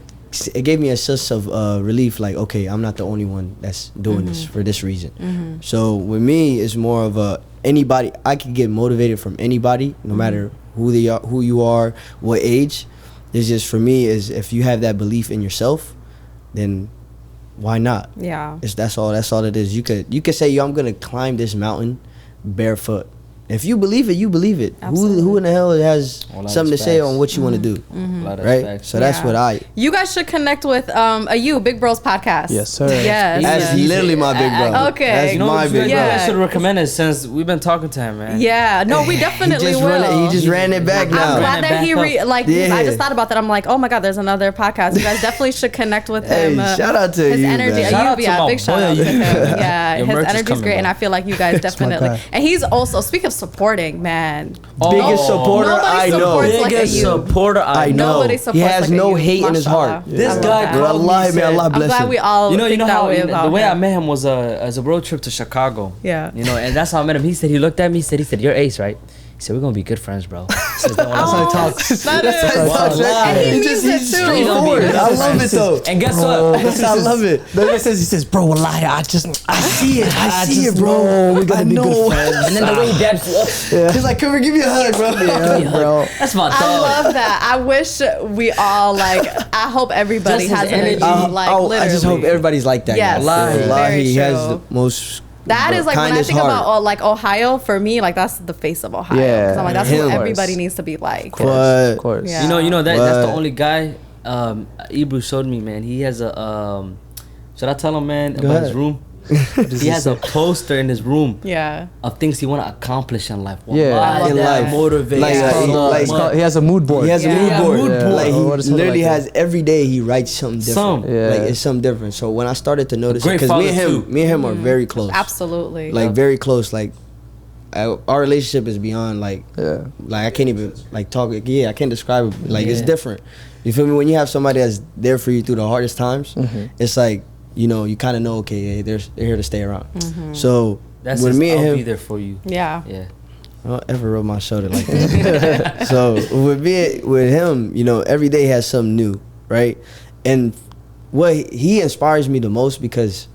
Speaker 4: it gave me a sense of relief, like, okay, I'm not the only one that's doing this for this reason. So with me, it's more of a, anybody, I can get motivated from anybody, no matter who they are, who you are, what age. It's just, for me, is if you have that belief in yourself, then why not?
Speaker 1: Yeah.
Speaker 4: That's all it is. You could say, yo, I'm gonna climb this mountain barefoot. If you believe it, you believe it. Who in the hell has something to say on what you want to do? Right? So that's what
Speaker 1: You guys should connect with Big Bros podcast.
Speaker 2: Yes, sir.
Speaker 1: Yes.
Speaker 4: That's literally my big bro.
Speaker 1: Okay.
Speaker 4: That's
Speaker 3: You know,
Speaker 4: my big bro.
Speaker 3: I should recommend it since we've been talking to him, man.
Speaker 1: Yeah. No, we definitely will.
Speaker 4: He just ran it back now.
Speaker 1: I'm glad that he I just thought about that. I'm like, oh my God, there's another podcast. You guys definitely should connect with him.
Speaker 4: Shout out to
Speaker 1: his
Speaker 4: you,
Speaker 1: energy.
Speaker 4: man.
Speaker 3: Shout out to my
Speaker 1: big shout out to him. Yeah, his energy's great, and I feel like you guys definitely. And he's also, speaking of supporting, man.
Speaker 4: Biggest supporter I know.
Speaker 3: Biggest supporter I know.
Speaker 1: He
Speaker 4: has no hate in his heart.
Speaker 3: This guy,
Speaker 4: Allah bless him.
Speaker 1: I'm glad we all
Speaker 3: you know how the way
Speaker 1: him.
Speaker 3: I met him was as a road trip to Chicago.
Speaker 1: Yeah.
Speaker 3: You know, and that's how I met him. He looked at me, he said, "You're Ace, right?" He said, "We're gonna be good friends, bro." That's how he talks.
Speaker 1: And he means it too.
Speaker 4: I love it though.
Speaker 3: And guess what?
Speaker 4: I love it.
Speaker 2: He says, bro, wallahi, I see it, bro.
Speaker 4: We're gonna be good friends.
Speaker 3: And then the way he dabs you up.
Speaker 4: He's like, come here, give me a hug, bro.
Speaker 2: Yeah, bro.
Speaker 3: That's my dog.
Speaker 1: I love that. I wish we all I hope everybody has energy.
Speaker 4: I just hope everybody's like that.
Speaker 1: Yes,
Speaker 4: Allah, he has the most.
Speaker 1: That is like, when I think about Ohio, for me, like, that's the face of Ohio.
Speaker 2: Yeah.
Speaker 1: 'Cause I'm like, that's what everybody needs to be like.
Speaker 2: Of course.
Speaker 1: Yeah.
Speaker 3: You know that's the only guy Ibru showed me, man. He has a should I tell him, man, about his room? He has a poster in his room of things he want to accomplish in life.
Speaker 2: Yeah,
Speaker 4: in life.
Speaker 3: Motivate.
Speaker 2: He has a mood board.
Speaker 4: He has a mood board. Like, he literally
Speaker 2: like
Speaker 4: has every day he writes something different. Like, it's something different. So when I started to notice it, because me and him are very close.
Speaker 1: Absolutely.
Speaker 4: Like, very close. Like, our relationship is beyond like I can't even like talk. I can't describe it. Like, it's different. You feel me? When you have somebody that's there for you through the hardest times, it's like, you know, you kind of know, okay, they're here to stay around. So
Speaker 3: that's
Speaker 4: when me and him,
Speaker 3: I'll be there for you.
Speaker 1: Yeah.
Speaker 4: I don't ever rub my shoulder like that. So with him, you know, every day has something new, right? And what he inspires me the most, because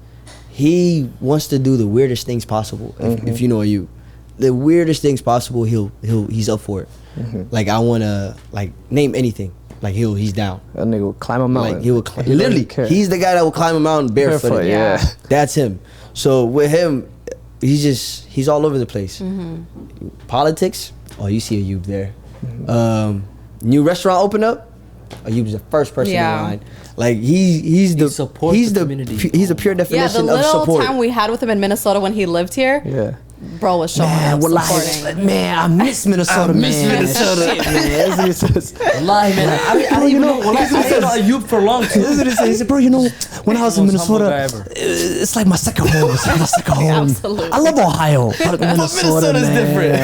Speaker 4: he wants to do the weirdest things possible. If you know you, the weirdest things possible, he's up for it. Like, I want to name anything. Like, he's down.
Speaker 2: That nigga will climb a mountain.
Speaker 4: Like, he will literally. He's the guy that will climb a mountain barefoot.
Speaker 2: Yeah,
Speaker 4: that's him. So with him, he's all over the place. Politics. Oh, you see Ayub there. New restaurant open up. Ayub's the first person in line. Like, he's the community. He's a pure definition of support.
Speaker 1: The little time we had with him in Minnesota when he lived here.
Speaker 2: Yeah.
Speaker 1: Bro was showing up, supporting.
Speaker 2: Man, I miss Minnesota, man.
Speaker 3: Wallahi, man. I didn't know Ayub for long too.
Speaker 2: That's what he said. He said, bro, you know, when I was in Minnesota, it's like my second home. It's like my second home.
Speaker 1: Absolutely.
Speaker 2: I love Ohio, but Minnesota's
Speaker 4: different.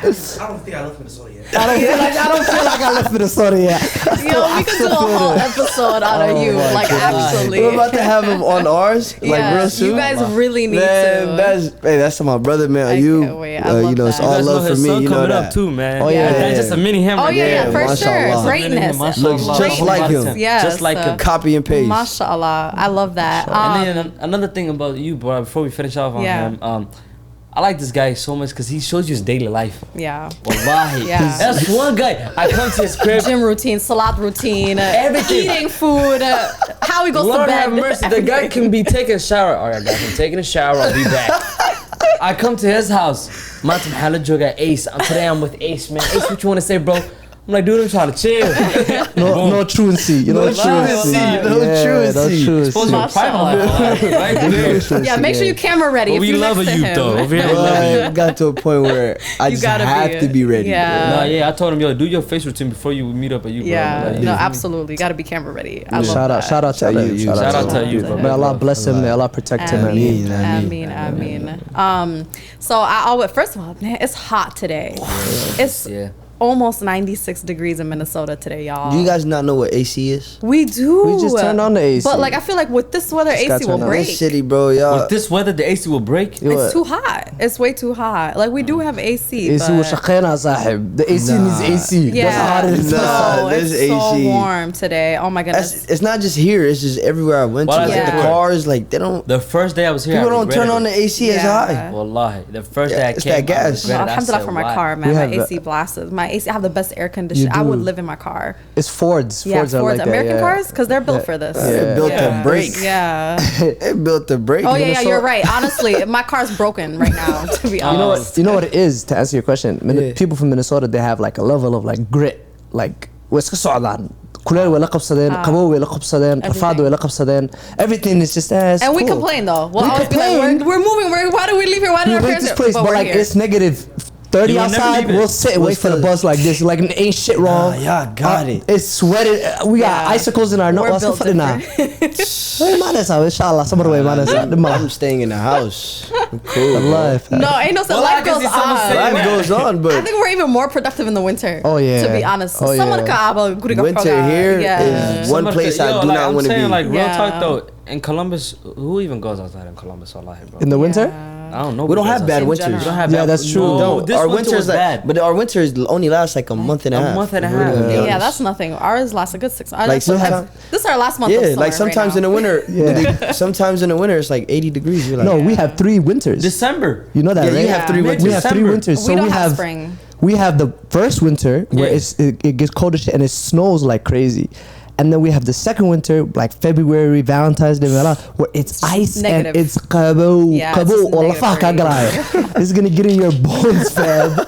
Speaker 5: I don't think I left Minnesota yet.
Speaker 2: I don't feel like I left Minnesota yet.
Speaker 1: Yo, we could do a whole episode out of you, like, actually.
Speaker 4: We're about to have him on ours, like, real soon.
Speaker 1: You guys really need to.
Speaker 4: That's my brother, man.
Speaker 1: I can't wait. I love
Speaker 4: you know, it's
Speaker 1: that.
Speaker 4: all love for me. You know
Speaker 3: coming
Speaker 4: that
Speaker 3: up too, man.
Speaker 2: Oh yeah,
Speaker 3: that's just a mini him.
Speaker 1: Oh yeah, for sure.
Speaker 4: mashallah.
Speaker 1: Greatness.
Speaker 4: Looks just like him.
Speaker 1: Yes.
Speaker 3: Just like him.
Speaker 4: Copy and paste.
Speaker 1: Mashallah. I love that.
Speaker 3: And then another thing about you, bro, before we finish off on him, I like this guy so much because he shows you his daily life.
Speaker 1: Yeah.
Speaker 3: Wallahi.
Speaker 1: Yeah.
Speaker 3: That's one guy. I come to his crib.
Speaker 1: Gym routine, salat routine,
Speaker 3: everything.
Speaker 1: eating food, how he goes
Speaker 3: Lord
Speaker 1: to bed.
Speaker 3: have mercy. The guy can be taking a shower. All right, guys, I'm taking a shower. I'll be back. I come to his house. Matam Halajoga Ace. Today I'm with Ace, man. Ace, what you want to say, bro? I'm like, dude, I'm trying to chill.
Speaker 2: No truancy. You know, truancy.
Speaker 3: Supposed to be private life, right?
Speaker 1: Yeah, make sure you camera ready.
Speaker 3: But we love you, though. Over here, we love you.
Speaker 4: Got to a point where I just have to be ready.
Speaker 1: Yeah.
Speaker 3: I told him, yo, do your face routine before you meet up at you, bro.
Speaker 1: Yeah, no, absolutely. Got to be camera ready. I love that.
Speaker 2: Shout out to you.
Speaker 3: Shout out to you, bro.
Speaker 2: May Allah bless him. May Allah protect him.
Speaker 1: Ameen. So I always, first of all, man, it's hot today. It's almost 96 degrees in Minnesota today, y'all.
Speaker 4: Do you guys not know what AC is?
Speaker 1: We do.
Speaker 2: We just turned on the AC.
Speaker 1: But like, I feel like with this weather, AC will break.
Speaker 4: This city, bro, y'all.
Speaker 3: With this weather, the AC will break.
Speaker 1: It's too hot. It's way too hot. Like, we do have AC.
Speaker 2: AC will shaqena, sahib. The AC needs AC.
Speaker 1: Yeah.
Speaker 2: That's how it is.
Speaker 4: Nah,
Speaker 1: it's
Speaker 4: AC.
Speaker 1: so warm today. Oh my goodness.
Speaker 4: It's not just here. It's just everywhere I went to.
Speaker 3: Well,
Speaker 4: Like the cars, like they don't.
Speaker 3: The first day I was here,
Speaker 4: People don't turn on the AC as high.
Speaker 3: Wallahi, the first day I
Speaker 4: it's
Speaker 3: came,
Speaker 4: that gas.
Speaker 1: Alhamdulillah for my car, man. My AC blasted. My AC, I have the best air conditioning. I would live in my car.
Speaker 2: It's Fords.
Speaker 1: Yeah, Fords
Speaker 2: are like
Speaker 1: American
Speaker 2: that,
Speaker 1: cars, because they're built for this.
Speaker 4: It built to break.
Speaker 1: Yeah.
Speaker 4: It built to break.
Speaker 1: Oh yeah, you're right. Honestly, my car's broken right now. To be honest.
Speaker 2: You know what it is, to answer your question. People from Minnesota, they have like a level of like grit. Like kuleel way la qabsadeen, qabow way la qabsadeen, rafaad way la qabsadeen. Everything is just
Speaker 1: and we complain though. We'll always be like, we're moving. Why do we leave here? Why did our parents?
Speaker 2: This place, but like
Speaker 1: here.
Speaker 2: it's negative 30 outside. We'll sit and wait for the bus like this. Like ain't shit wrong.
Speaker 4: Yeah, got it.
Speaker 2: It's sweated. We got icicles in our nose.
Speaker 1: We're built
Speaker 2: now. Inshallah, some other way,
Speaker 4: I'm staying in the house. I'm cool.
Speaker 2: Life.
Speaker 1: No, ain't no. Life goes on.
Speaker 4: Life goes on, but
Speaker 1: I think we're even more productive in the winter.
Speaker 2: Oh yeah.
Speaker 1: To be honest,
Speaker 4: winter here is one place I do not want to be.
Speaker 3: Like real talk though, in Columbus, who even goes outside in Columbus? Wallahi, bro.
Speaker 2: In the winter?
Speaker 3: I don't know.
Speaker 4: We don't have bad winters.
Speaker 3: We don't have
Speaker 2: yeah, that's true.
Speaker 3: No,
Speaker 4: our winters bad. But our winters only last like a month and a half.
Speaker 3: A month and a half.
Speaker 1: Yeah, that's nothing. Ours lasts a good 6 months.
Speaker 4: Like
Speaker 1: this is our last month.
Speaker 4: Yeah,
Speaker 1: of summer
Speaker 4: like sometimes in the winter. Sometimes in the winter it's like 80 degrees. You're like,
Speaker 2: no, we have 3 winters.
Speaker 3: December.
Speaker 2: You know that, right?
Speaker 4: You have 3 winters.
Speaker 2: We have 3 winters. So
Speaker 1: we don't have spring.
Speaker 2: We have the first winter where it gets cold as shit and it snows like crazy. And then we have the second winter, like February, Valentine's Day, where it's ice
Speaker 1: negative.
Speaker 2: and it's qabow. It's gonna get in your bones, fam.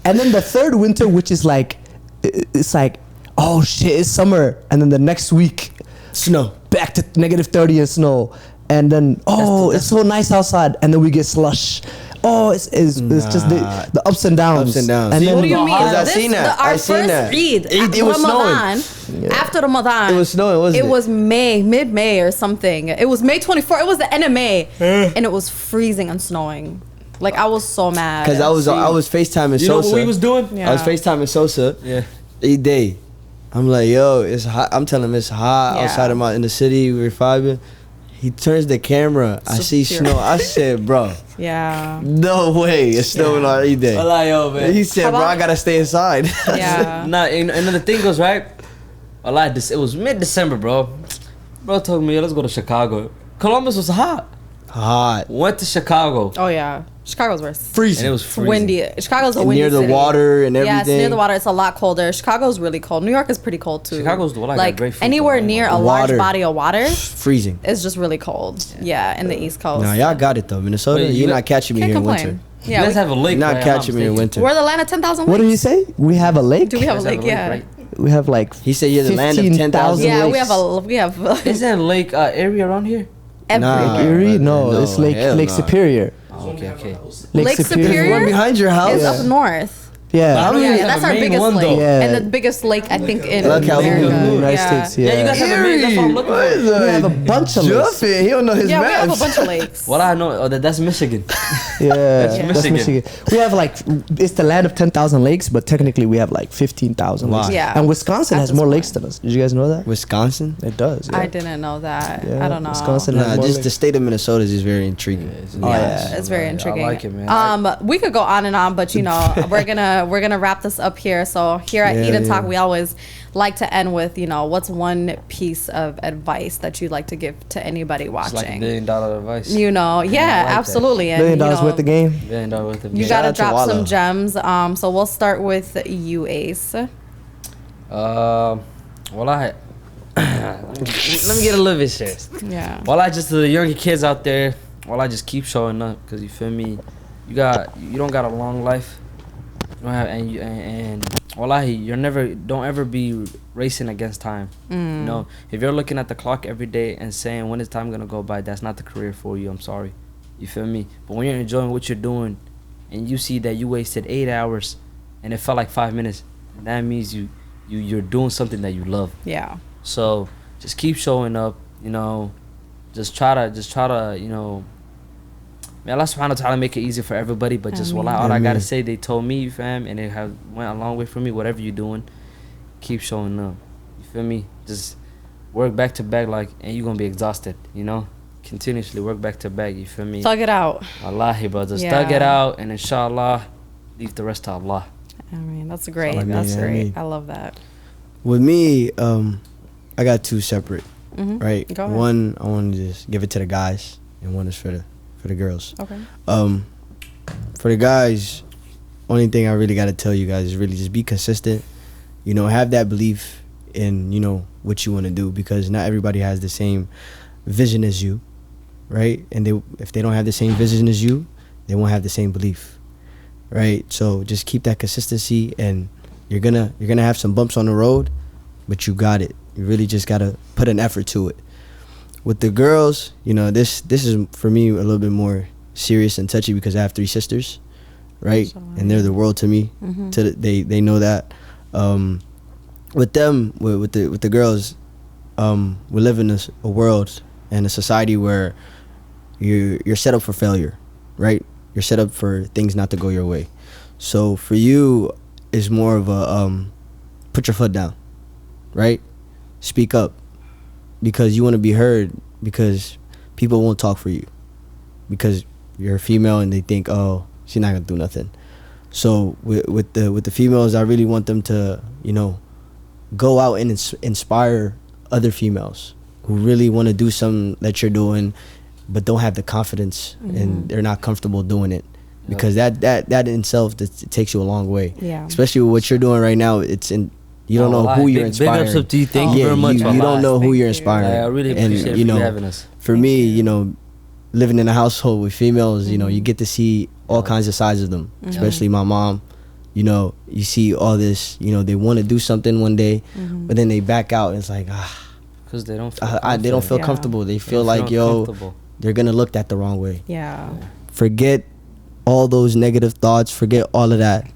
Speaker 2: And then the third winter, which is like, it's like, oh shit, it's summer. And then the next week,
Speaker 4: snow.
Speaker 2: Back to negative 30 and snow. And then, it's so nice outside. And then we get slush. Oh, it's just the ups and downs.
Speaker 4: And
Speaker 1: what
Speaker 4: then,
Speaker 1: do you mean?
Speaker 4: I seen that.
Speaker 1: Our first Eid,
Speaker 4: it was snowing.
Speaker 1: After Ramadan,
Speaker 4: it was snowing, wasn't it?
Speaker 1: It was mid-May or something. It was May 24th. It was the end of May, and it was freezing and snowing. Like I was so mad.
Speaker 4: Because I was FaceTiming Sosa.
Speaker 3: You know what we was doing?
Speaker 4: Yeah. I was FaceTiming Sosa.
Speaker 3: Yeah.
Speaker 4: Each day. I'm like, yo, it's hot. I'm telling him it's hot outside in the city. We're vibing. He turns the camera. I see snow. I said, bro.
Speaker 1: Yeah.
Speaker 4: No way. It's snowing on every day.
Speaker 3: Man.
Speaker 4: He said, bro, I gotta stay inside.
Speaker 1: Yeah.
Speaker 3: Nah, and then the thing goes, right? It was mid-December, bro. Bro told me, let's go to Chicago. Columbus was hot. Went to Chicago.
Speaker 1: Oh yeah. Chicago's worse.
Speaker 4: Freezing.
Speaker 3: And it was freezing.
Speaker 1: Windy. Chicago's a windy
Speaker 4: near the
Speaker 1: city.
Speaker 4: water and everything.
Speaker 1: Yeah, it's near the water. It's a lot colder. Chicago's really cold. New York is pretty cold too.
Speaker 3: Chicago's like great food
Speaker 1: anywhere
Speaker 3: though,
Speaker 1: near a
Speaker 4: water.
Speaker 1: large body of water.
Speaker 4: Freezing.
Speaker 1: It's just really cold. Yeah, in the East Coast.
Speaker 4: Nah, y'all got it though. Minnesota, you're not catching me here in winter.
Speaker 1: Yeah,
Speaker 3: you guys have a lake.
Speaker 4: You're not catching me in winter.
Speaker 1: We're the land of 10,000 lakes.
Speaker 2: What did he say? We have a lake?
Speaker 1: Do we have a lake? Yeah.
Speaker 3: Right?
Speaker 2: We have like
Speaker 4: He said you're the land of 10,000
Speaker 1: Yeah,
Speaker 4: lakes.
Speaker 1: we have
Speaker 3: Isn't there a lake area around here?
Speaker 4: Nah.
Speaker 2: Erie? No, it's Lake Superior.
Speaker 3: Oh, okay.
Speaker 1: Lake Superior?
Speaker 4: One behind your house.
Speaker 1: It's up north.
Speaker 2: Yeah.
Speaker 1: That's our biggest lake.
Speaker 2: Yeah.
Speaker 1: And the biggest lake, I think, in
Speaker 4: Like
Speaker 1: America.
Speaker 2: United States, yeah.
Speaker 3: Yeah, you guys have a main. That's what I'm looking for.
Speaker 2: We have a bunch of lakes.
Speaker 4: He don't know his
Speaker 1: Yeah, we have a
Speaker 4: maps.
Speaker 1: bunch of lakes.
Speaker 3: Well, I know that's Michigan.
Speaker 2: Yeah,
Speaker 3: That's
Speaker 2: that's Michigan. We have like, it's the land of 10,000 lakes, but technically we have like 15,000 lakes.
Speaker 1: Yeah.
Speaker 2: And Wisconsin
Speaker 1: At
Speaker 2: has
Speaker 1: this
Speaker 2: more
Speaker 1: point.
Speaker 2: lakes than us. Did you guys know that?
Speaker 4: Wisconsin?
Speaker 2: It does. Yeah.
Speaker 1: I didn't know that.
Speaker 2: Yeah,
Speaker 1: I don't know.
Speaker 2: Wisconsin has
Speaker 4: Nah,
Speaker 2: more
Speaker 4: just the
Speaker 2: lakes.
Speaker 4: state of Minnesota is just very intriguing.
Speaker 1: Yeah, it's very intriguing.
Speaker 3: I like it, man.
Speaker 1: We could go on and on, but you know, we're gonna wrap this up here. So here at Eat and Talk, we always like to end with, you know, what's one piece of advice that you'd like to give to anybody watching?
Speaker 3: It's like $1 billion advice.
Speaker 1: You know, yeah,
Speaker 3: like
Speaker 1: absolutely.
Speaker 2: $1 billion
Speaker 1: you know,
Speaker 2: worth the game.
Speaker 3: $1 billion worth of
Speaker 1: You
Speaker 3: game.
Speaker 1: gotta
Speaker 4: Shout out to
Speaker 1: drop some
Speaker 4: Wallow.
Speaker 1: gems. So we'll start with you, Ace.
Speaker 3: Well, let me get a little bit serious.
Speaker 1: Yeah.
Speaker 3: Well, just to the younger kids out there, I just keep showing up, because you feel me, you don't got a long life. You don't have, and wallahi, don't ever be racing against time. You know, if you're looking at the clock every day and saying when is time gonna go by, that's not the career for you. I'm sorry, you feel me. But when you're enjoying what you're doing, and you see that you wasted 8 hours, and it felt like 5 minutes, that means you're doing something that you love.
Speaker 1: Yeah.
Speaker 3: So just keep showing up. You know, just try to you know, May Allah subhanahu wa ta'ala make it easy for everybody, but just wallah, all I gotta say, they told me, fam, and it went a long way for me. Whatever you're doing, keep showing up. You feel me? Just work back to back, like, and you're gonna be exhausted, you know? Continuously work back to back, you feel me?
Speaker 1: Thug it out.
Speaker 3: Wallahi, brothers. Thug it out, and inshallah, leave the rest to Allah.
Speaker 1: I mean, that's great. That's great. I love that.
Speaker 4: With me, I got two separate, right?
Speaker 1: Go ahead.
Speaker 4: One, I want to just give it to the guys, and one is for the girls.
Speaker 1: Okay.
Speaker 4: For the guys, only thing I really got to tell you guys is really just be consistent. You know, have that belief in, you know, what you want to do, because not everybody has the same vision as you, right? And if they don't have the same vision as you, they won't have the same belief, right? So just keep that consistency, and you're gonna have some bumps on the road, but you got it. You really just gotta put an effort to it. With the girls, you know, this is for me a little bit more serious and touchy, because I have 3 sisters, right? And they're the world to me. They know that. With them, with the girls, we live in a world and a society where you're set up for failure, right? You're set up for things not to go your way. So for you, it's more of a put your foot down, right? Speak up, because you want to be heard, because people won't talk for you because you're a female and they think, oh, she's not gonna do nothing. So with the females, I really want them to, you know, go out and inspire other females who really want to do something that you're doing but don't have the confidence and they're not comfortable doing it, because that in itself, it takes you a long way.
Speaker 1: Yeah.
Speaker 4: Especially with what you're doing right now, you don't know who you're inspiring.
Speaker 3: Big ups to you. Thank you very much.
Speaker 4: You don't know who you're inspiring.
Speaker 3: I really appreciate you having us.
Speaker 4: For me, you know, living in a household with females, you know, you get to see all kinds of sides of them, especially my mom. You know, you see all this, you know, they want to do something one day, but then they back out. And it's like,
Speaker 3: because they don't feel
Speaker 4: comfortable. They feel like, they're going to look that the wrong way.
Speaker 1: Yeah.
Speaker 4: Forget all those negative thoughts. Forget all of that.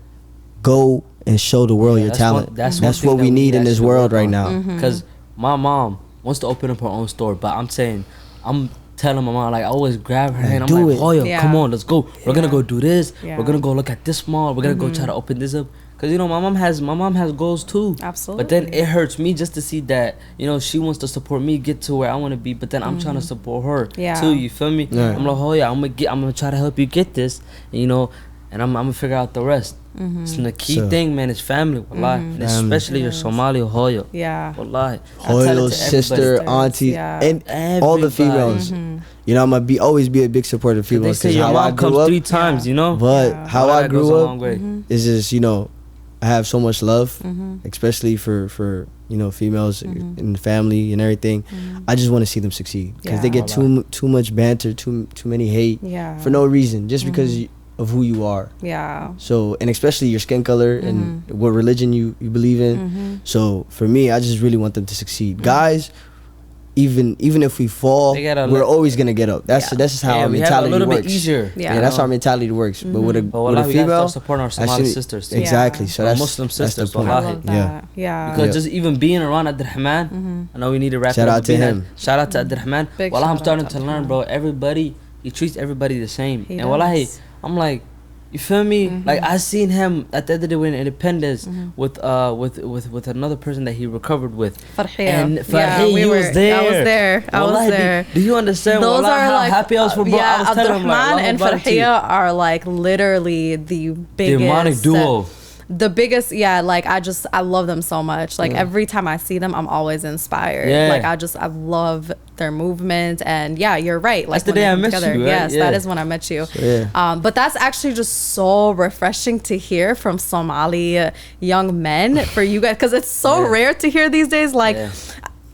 Speaker 4: Go and show the world your talent. That's what we need in this world right now.
Speaker 3: Because my mom wants to open up her own store, but I'm telling my mom, like, I always grab her hand. I'm like, Hoya, come on, let's go. We're gonna go do this. We're gonna go look at this mall. We're gonna go try to open this up. Cause you know my mom has goals too.
Speaker 1: Absolutely.
Speaker 3: But then it hurts me just to see that, you know, she wants to support me get to where I want to be. But then I'm trying to support her too. You feel me? Yeah. I'm like, Hoya, I'm gonna try to help you get this. And, you know, and I'm gonna figure out the rest. So the key thing, man, is family, wallahi. And especially your Somali Hoya.
Speaker 1: Yeah.
Speaker 3: Wallahi.
Speaker 4: Hoya, sister, auntie, and all the females. You know, I'm gonna always be a big supporter of females.
Speaker 3: They say your mom comes 3 times, you know?
Speaker 4: But how I grew up is just, you know, I have so much love, especially for you know, females in the family and everything. I just want to see them succeed, because they get too much banter, too many hate for no reason, just because of who you are.
Speaker 1: Yeah.
Speaker 4: So, and especially your skin color and what religion you believe in. So for me, I just really want them to succeid. Guys, even if we fall, we're always gonna get up. That's just how our mentality works.
Speaker 3: Bit easier.
Speaker 4: Yeah, that's how our mentality works. But with a female,
Speaker 3: supporting our Somali sisters.
Speaker 4: Exactly. So that's
Speaker 3: Muslim sisters.
Speaker 1: Yeah.
Speaker 3: Because just even being around Abdurrahman, I know we need to wrap it up.
Speaker 4: Shout out to him.
Speaker 3: Shout out to Abdurrahman. Well, I'm starting to learn, bro. He treats everybody the same. And wallahi, I'm like, you feel me? Like, I seen him at the end of the day in Independence with another person that he recovered with.
Speaker 1: Farhiya.
Speaker 3: And Farhiya, he was there.
Speaker 1: I was there.
Speaker 3: Do you understand?
Speaker 1: Those are
Speaker 3: how
Speaker 1: like,
Speaker 3: happy I was for bro.
Speaker 1: Yeah,
Speaker 3: I was telling him, like,
Speaker 1: and Farhiya are like literally the biggest
Speaker 3: demonic duo.
Speaker 1: The biggest, like, I love them so much. Like, every time I see them, I'm always inspired.
Speaker 3: Yeah.
Speaker 1: Like, I love their movement. And yeah, you're right. Like,
Speaker 3: that's the day I met you, right?
Speaker 1: Yes, that is when I met you. But that's actually just so refreshing to hear from Somali young men for you guys, because it's so rare to hear these days. Like,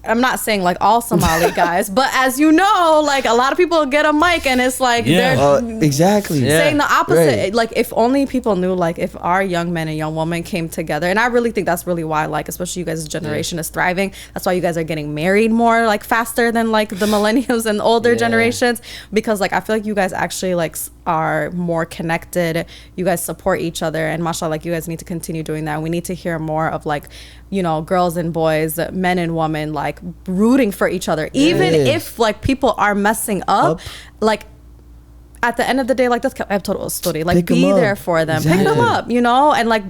Speaker 1: I'm not saying like all Somali guys, but as you know, like, a lot of people get a mic and it's like they're
Speaker 4: exactly
Speaker 1: saying the opposite. Right. Like, if only people knew, like, if our young men and young women came together, and I really think that's really why, like, especially you guys' generation is thriving. That's why you guys are getting married more, like, faster than like the millennials and older generations, because like I feel like you guys actually like are more connected. You guys support each other, and mashallah, like, you guys need to continue doing that. We need to hear more of, like, you know, girls and boys, men and women, like, rooting for each other, even if like people are messing up. Like, at the end of the day, like that's I have total story. Like be there for them, pick them up, you know, and like.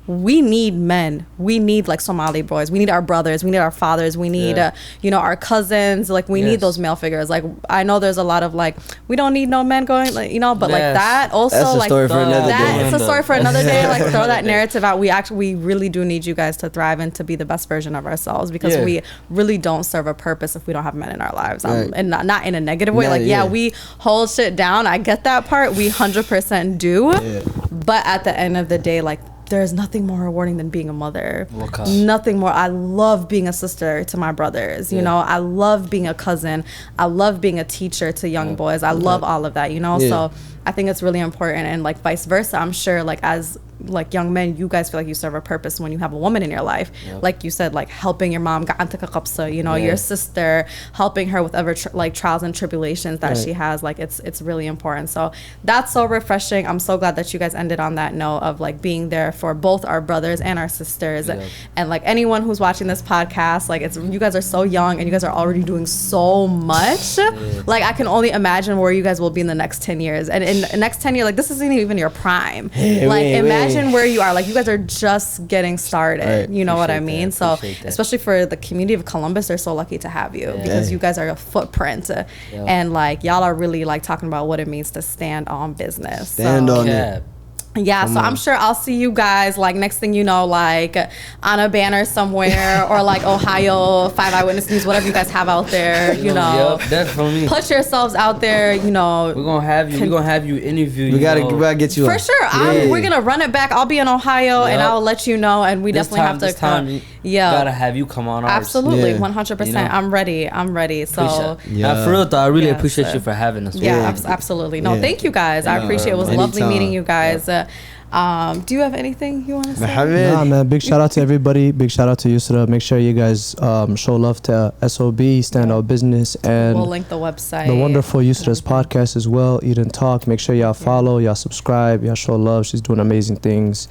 Speaker 1: We need men. We need like Somali boys. We need our brothers. We need our fathers. We need, you know, our cousins. Like we need those male figures. Like I know there's a lot of like, we don't need no men going, like, you know, but like that also
Speaker 4: that's a
Speaker 1: like
Speaker 4: story for another day.
Speaker 1: It's a story for another day. Like throw that narrative out. We really do need you guys to thrive and to be the best version of ourselves because we really don't serve a purpose if we don't have men in our lives. And not in a negative way. We hold shit down. I get that part. We 100% do. Yeah. But at the end of the day, like, there's nothing more rewarding than being a mother. Nothing more. I love being a sister to my brothers. You know, I love being a cousin. I love being a teacher to young boys. I love all of that, you know? So I think it's really important. And like vice versa, I'm sure like as like young men, you guys feel like you serve a purpose when you have a woman in your life. Like you said, like helping your mom, you know, your sister, helping her with whatever like trials and tribulations that she has. Like it's really important. So that's so refreshing. I'm so glad that you guys ended on that note of like being there for both our brothers and our sisters. And like anyone who's watching this podcast, like you guys are so young and you guys are already doing so much. Like I can only imagine where you guys will be in the next 10 years. And in the next 10 years, like this isn't even your prime. Imagine where you are. Like you guys are just getting started. You know what I mean? So especially for the community of Columbus, they're so lucky to have you because you guys are a footprint. And like y'all are really like talking about what it means to stand on business.
Speaker 4: Stand on it.
Speaker 1: Yeah, so I'm sure I'll see you guys like next thing you know, like on a banner somewhere or like Ohio 5 Eyewitness News, whatever you guys have out there, you know.
Speaker 3: Definitely.
Speaker 1: Put yourselves out there, you know.
Speaker 3: We're gonna have you interview.
Speaker 4: We gotta get you
Speaker 1: for sure. We're gonna run it back. I'll be in Ohio and I'll let you know. And we definitely have to come.
Speaker 3: Gotta have you come on ours.
Speaker 1: Absolutely, 100%. You know? I'm ready. So
Speaker 3: for real though, I really appreciate you for having us.
Speaker 1: Yeah, absolutely. No, thank you guys. I appreciate it. It was lovely meeting you guys. Do you have anything you want to say?
Speaker 2: Nah, man. Big shout out to everybody. Big shout out to Yusra. Make sure you guys show love to SOB, Stand Out Business, and
Speaker 1: we'll link the website.
Speaker 2: The wonderful Yusra's podcast as well, Eat and Talk. Make sure y'all follow, y'all subscribe, y'all show love. She's doing amazing things.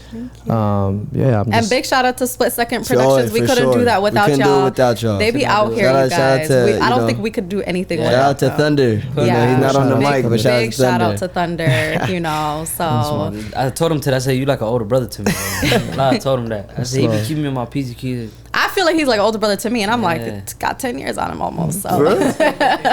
Speaker 1: And big shout out to Split Second Productions. We couldn't do that without y'all. They be out here, you guys. I don't think we could do anything without
Speaker 4: them. Shout out to Thunder.
Speaker 1: Yeah,
Speaker 4: he's not on the mic, but
Speaker 1: big shout out to Thunder. You know, so
Speaker 3: I told him I said you like an older brother to me. I told him that. I said he be keeping me on my PCQ.
Speaker 1: I feel like he's like older brother to me, and I'm like, it's got 10 years on him almost. So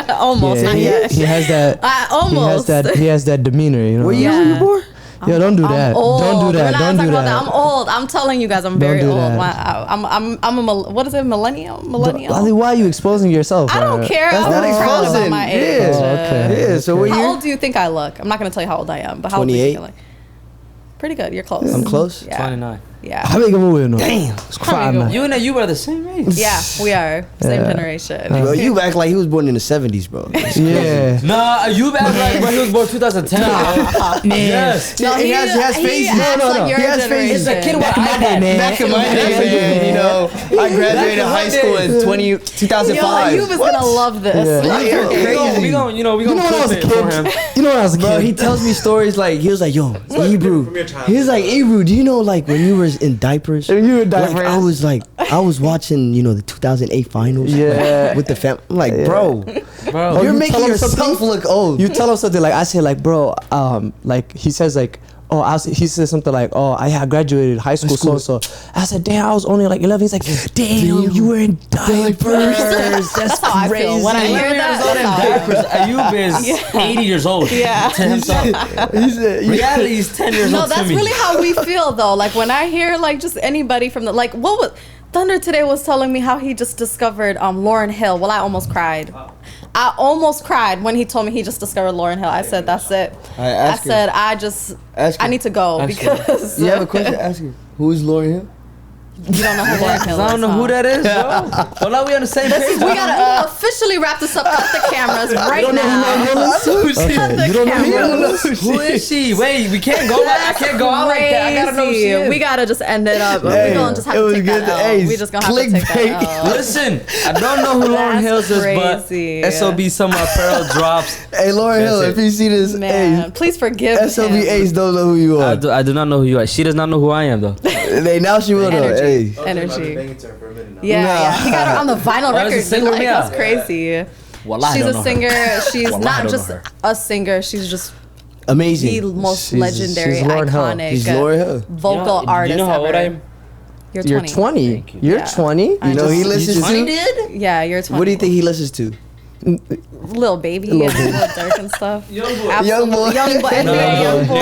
Speaker 1: almost, not yet.
Speaker 2: He has that.
Speaker 1: Almost.
Speaker 2: He has that demeanor, you know.
Speaker 4: What year were you born?
Speaker 2: Yo, don't do that. Don't do that. Don't do that.
Speaker 1: I'm old. I'm telling you guys, I'm very old. I'm a what is it? Millennial.
Speaker 2: Why are you exposing yourself?
Speaker 1: I don't care.
Speaker 4: That's not exposing.
Speaker 1: My age.
Speaker 2: Okay.
Speaker 4: Yeah. So
Speaker 1: how old do you think I look? I'm not gonna tell you how old I am, but how old do you think I look? Pretty good. You're close.
Speaker 4: I'm close.
Speaker 1: Yeah.
Speaker 3: 29.
Speaker 1: Yeah.
Speaker 2: How big a movie?
Speaker 3: Damn. You and you were the same age.
Speaker 1: Yeah, we are. Same generation.
Speaker 4: Bro, you act like he was born in the 70s, bro.
Speaker 2: Yeah.
Speaker 3: Nah, you act like bro, he was born 2010. Yes.
Speaker 1: No,
Speaker 4: he has face. No. He has face.
Speaker 1: It's
Speaker 3: a kid with my day, man.
Speaker 4: Back in my day, man. You know, I graduated high school in 2005.
Speaker 1: Yo, you was gonna love this.
Speaker 3: Yeah. We gonna clip it for him.
Speaker 2: You know what I was a kid?
Speaker 4: Bro, he tells me stories like, he was like, yo, Ebru. He was like, Ebru, do you know like when you were in diapers?
Speaker 2: You were in diapers.
Speaker 4: Like, I was watching, you know, the 2008 finals. Yeah. With the family. I'm like, bro, you're making yourself look old.
Speaker 2: You tell him something like, I say like, bro, like he says like, he says something like, I graduated high school so. I said, damn, I was only like 11. He's like, damn, you were in diapers. That's
Speaker 1: how
Speaker 2: crazy.
Speaker 1: I feel when I hear that.
Speaker 3: Ayub is 80 years old.
Speaker 1: Yeah.
Speaker 3: To himself. Reality is 10 years old.
Speaker 1: No, that's really how we feel though. Like when I hear like just anybody from the what was Thunder today was telling me how he just discovered Lauryn Hill. Well, I almost cried. I almost cried when he told me he just discovered Lauryn Hill. I said, that's it. I said, I need to go because...
Speaker 4: You have a question? Ask him. Who's Lauryn Hill?
Speaker 1: You don't know who Lauryn Hill is.
Speaker 3: I don't know who that is, bro. Well, we on the same page.
Speaker 1: We gotta officially wrap this up. Cut the cameras right now.
Speaker 3: Who is she? Wait, we can't go. I can't go out like that. I gotta know who she is.
Speaker 1: We gotta just end it up. We're gonna just have to take that out. We just gonna have to take that out.
Speaker 3: Listen, I don't know who Lauryn Hill is, but SOB Summer Apparel drops.
Speaker 4: Hey, Lauryn Hill, if you see this,
Speaker 1: man, please forgive me.
Speaker 4: SOB Ace don't know who you are.
Speaker 3: I do not know who you are. She does not know who I am, though.
Speaker 4: Now she will know.
Speaker 1: Energy. Yeah. He got her on the vinyl record. That's crazy.
Speaker 3: Well,
Speaker 1: she's a singer. She's not just a singer. She's just
Speaker 4: amazing.
Speaker 1: The most legendary, iconic,
Speaker 4: She's Lauryn Hill.
Speaker 1: Vocal artist.
Speaker 3: You know how old I am?
Speaker 1: You're 20.
Speaker 2: You're 20.
Speaker 4: You know he listens to.
Speaker 1: Yeah, you're 20.
Speaker 4: What do you think he listens to?
Speaker 1: Lil Baby and Lil Durk and stuff.
Speaker 5: Young boy.
Speaker 1: Absolutely. Young boy. Young boy.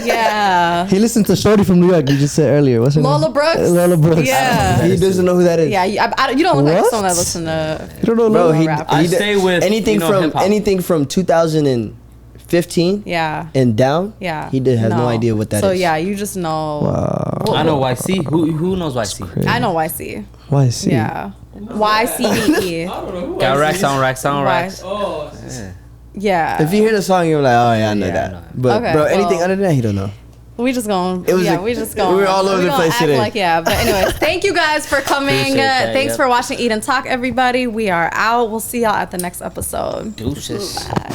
Speaker 1: Yeah.
Speaker 2: He listened to Shorty from New York. You just said earlier. What's her name?
Speaker 1: Lola Brooks.
Speaker 2: Lola Brooks.
Speaker 1: Yeah.
Speaker 4: He doesn't know who that is.
Speaker 1: Yeah, you don't look like someone that listen to.
Speaker 2: You don't know,
Speaker 4: bro.
Speaker 3: I stay with
Speaker 4: anything from 2015.
Speaker 1: Yeah.
Speaker 4: And down.
Speaker 1: Yeah.
Speaker 4: He has no idea what that is.
Speaker 1: So yeah, you just know.
Speaker 2: Wow.
Speaker 3: I know YC. Who knows YC?
Speaker 1: I know YC.
Speaker 2: YC.
Speaker 1: Yeah. YCE.
Speaker 3: Got racks on racks on racks.
Speaker 5: Oh.
Speaker 1: Yeah.
Speaker 4: If you hear the song, you're like, oh yeah, I know that. But
Speaker 1: okay,
Speaker 4: bro, anything other than that, he don't know.
Speaker 1: We just going. We
Speaker 4: were all over the place today.
Speaker 1: But anyways, thank you guys for coming. Thanks for watching Eat and Talk, everybody. We are out. We'll see y'all at the next episode.
Speaker 3: Deuces.
Speaker 1: Bye.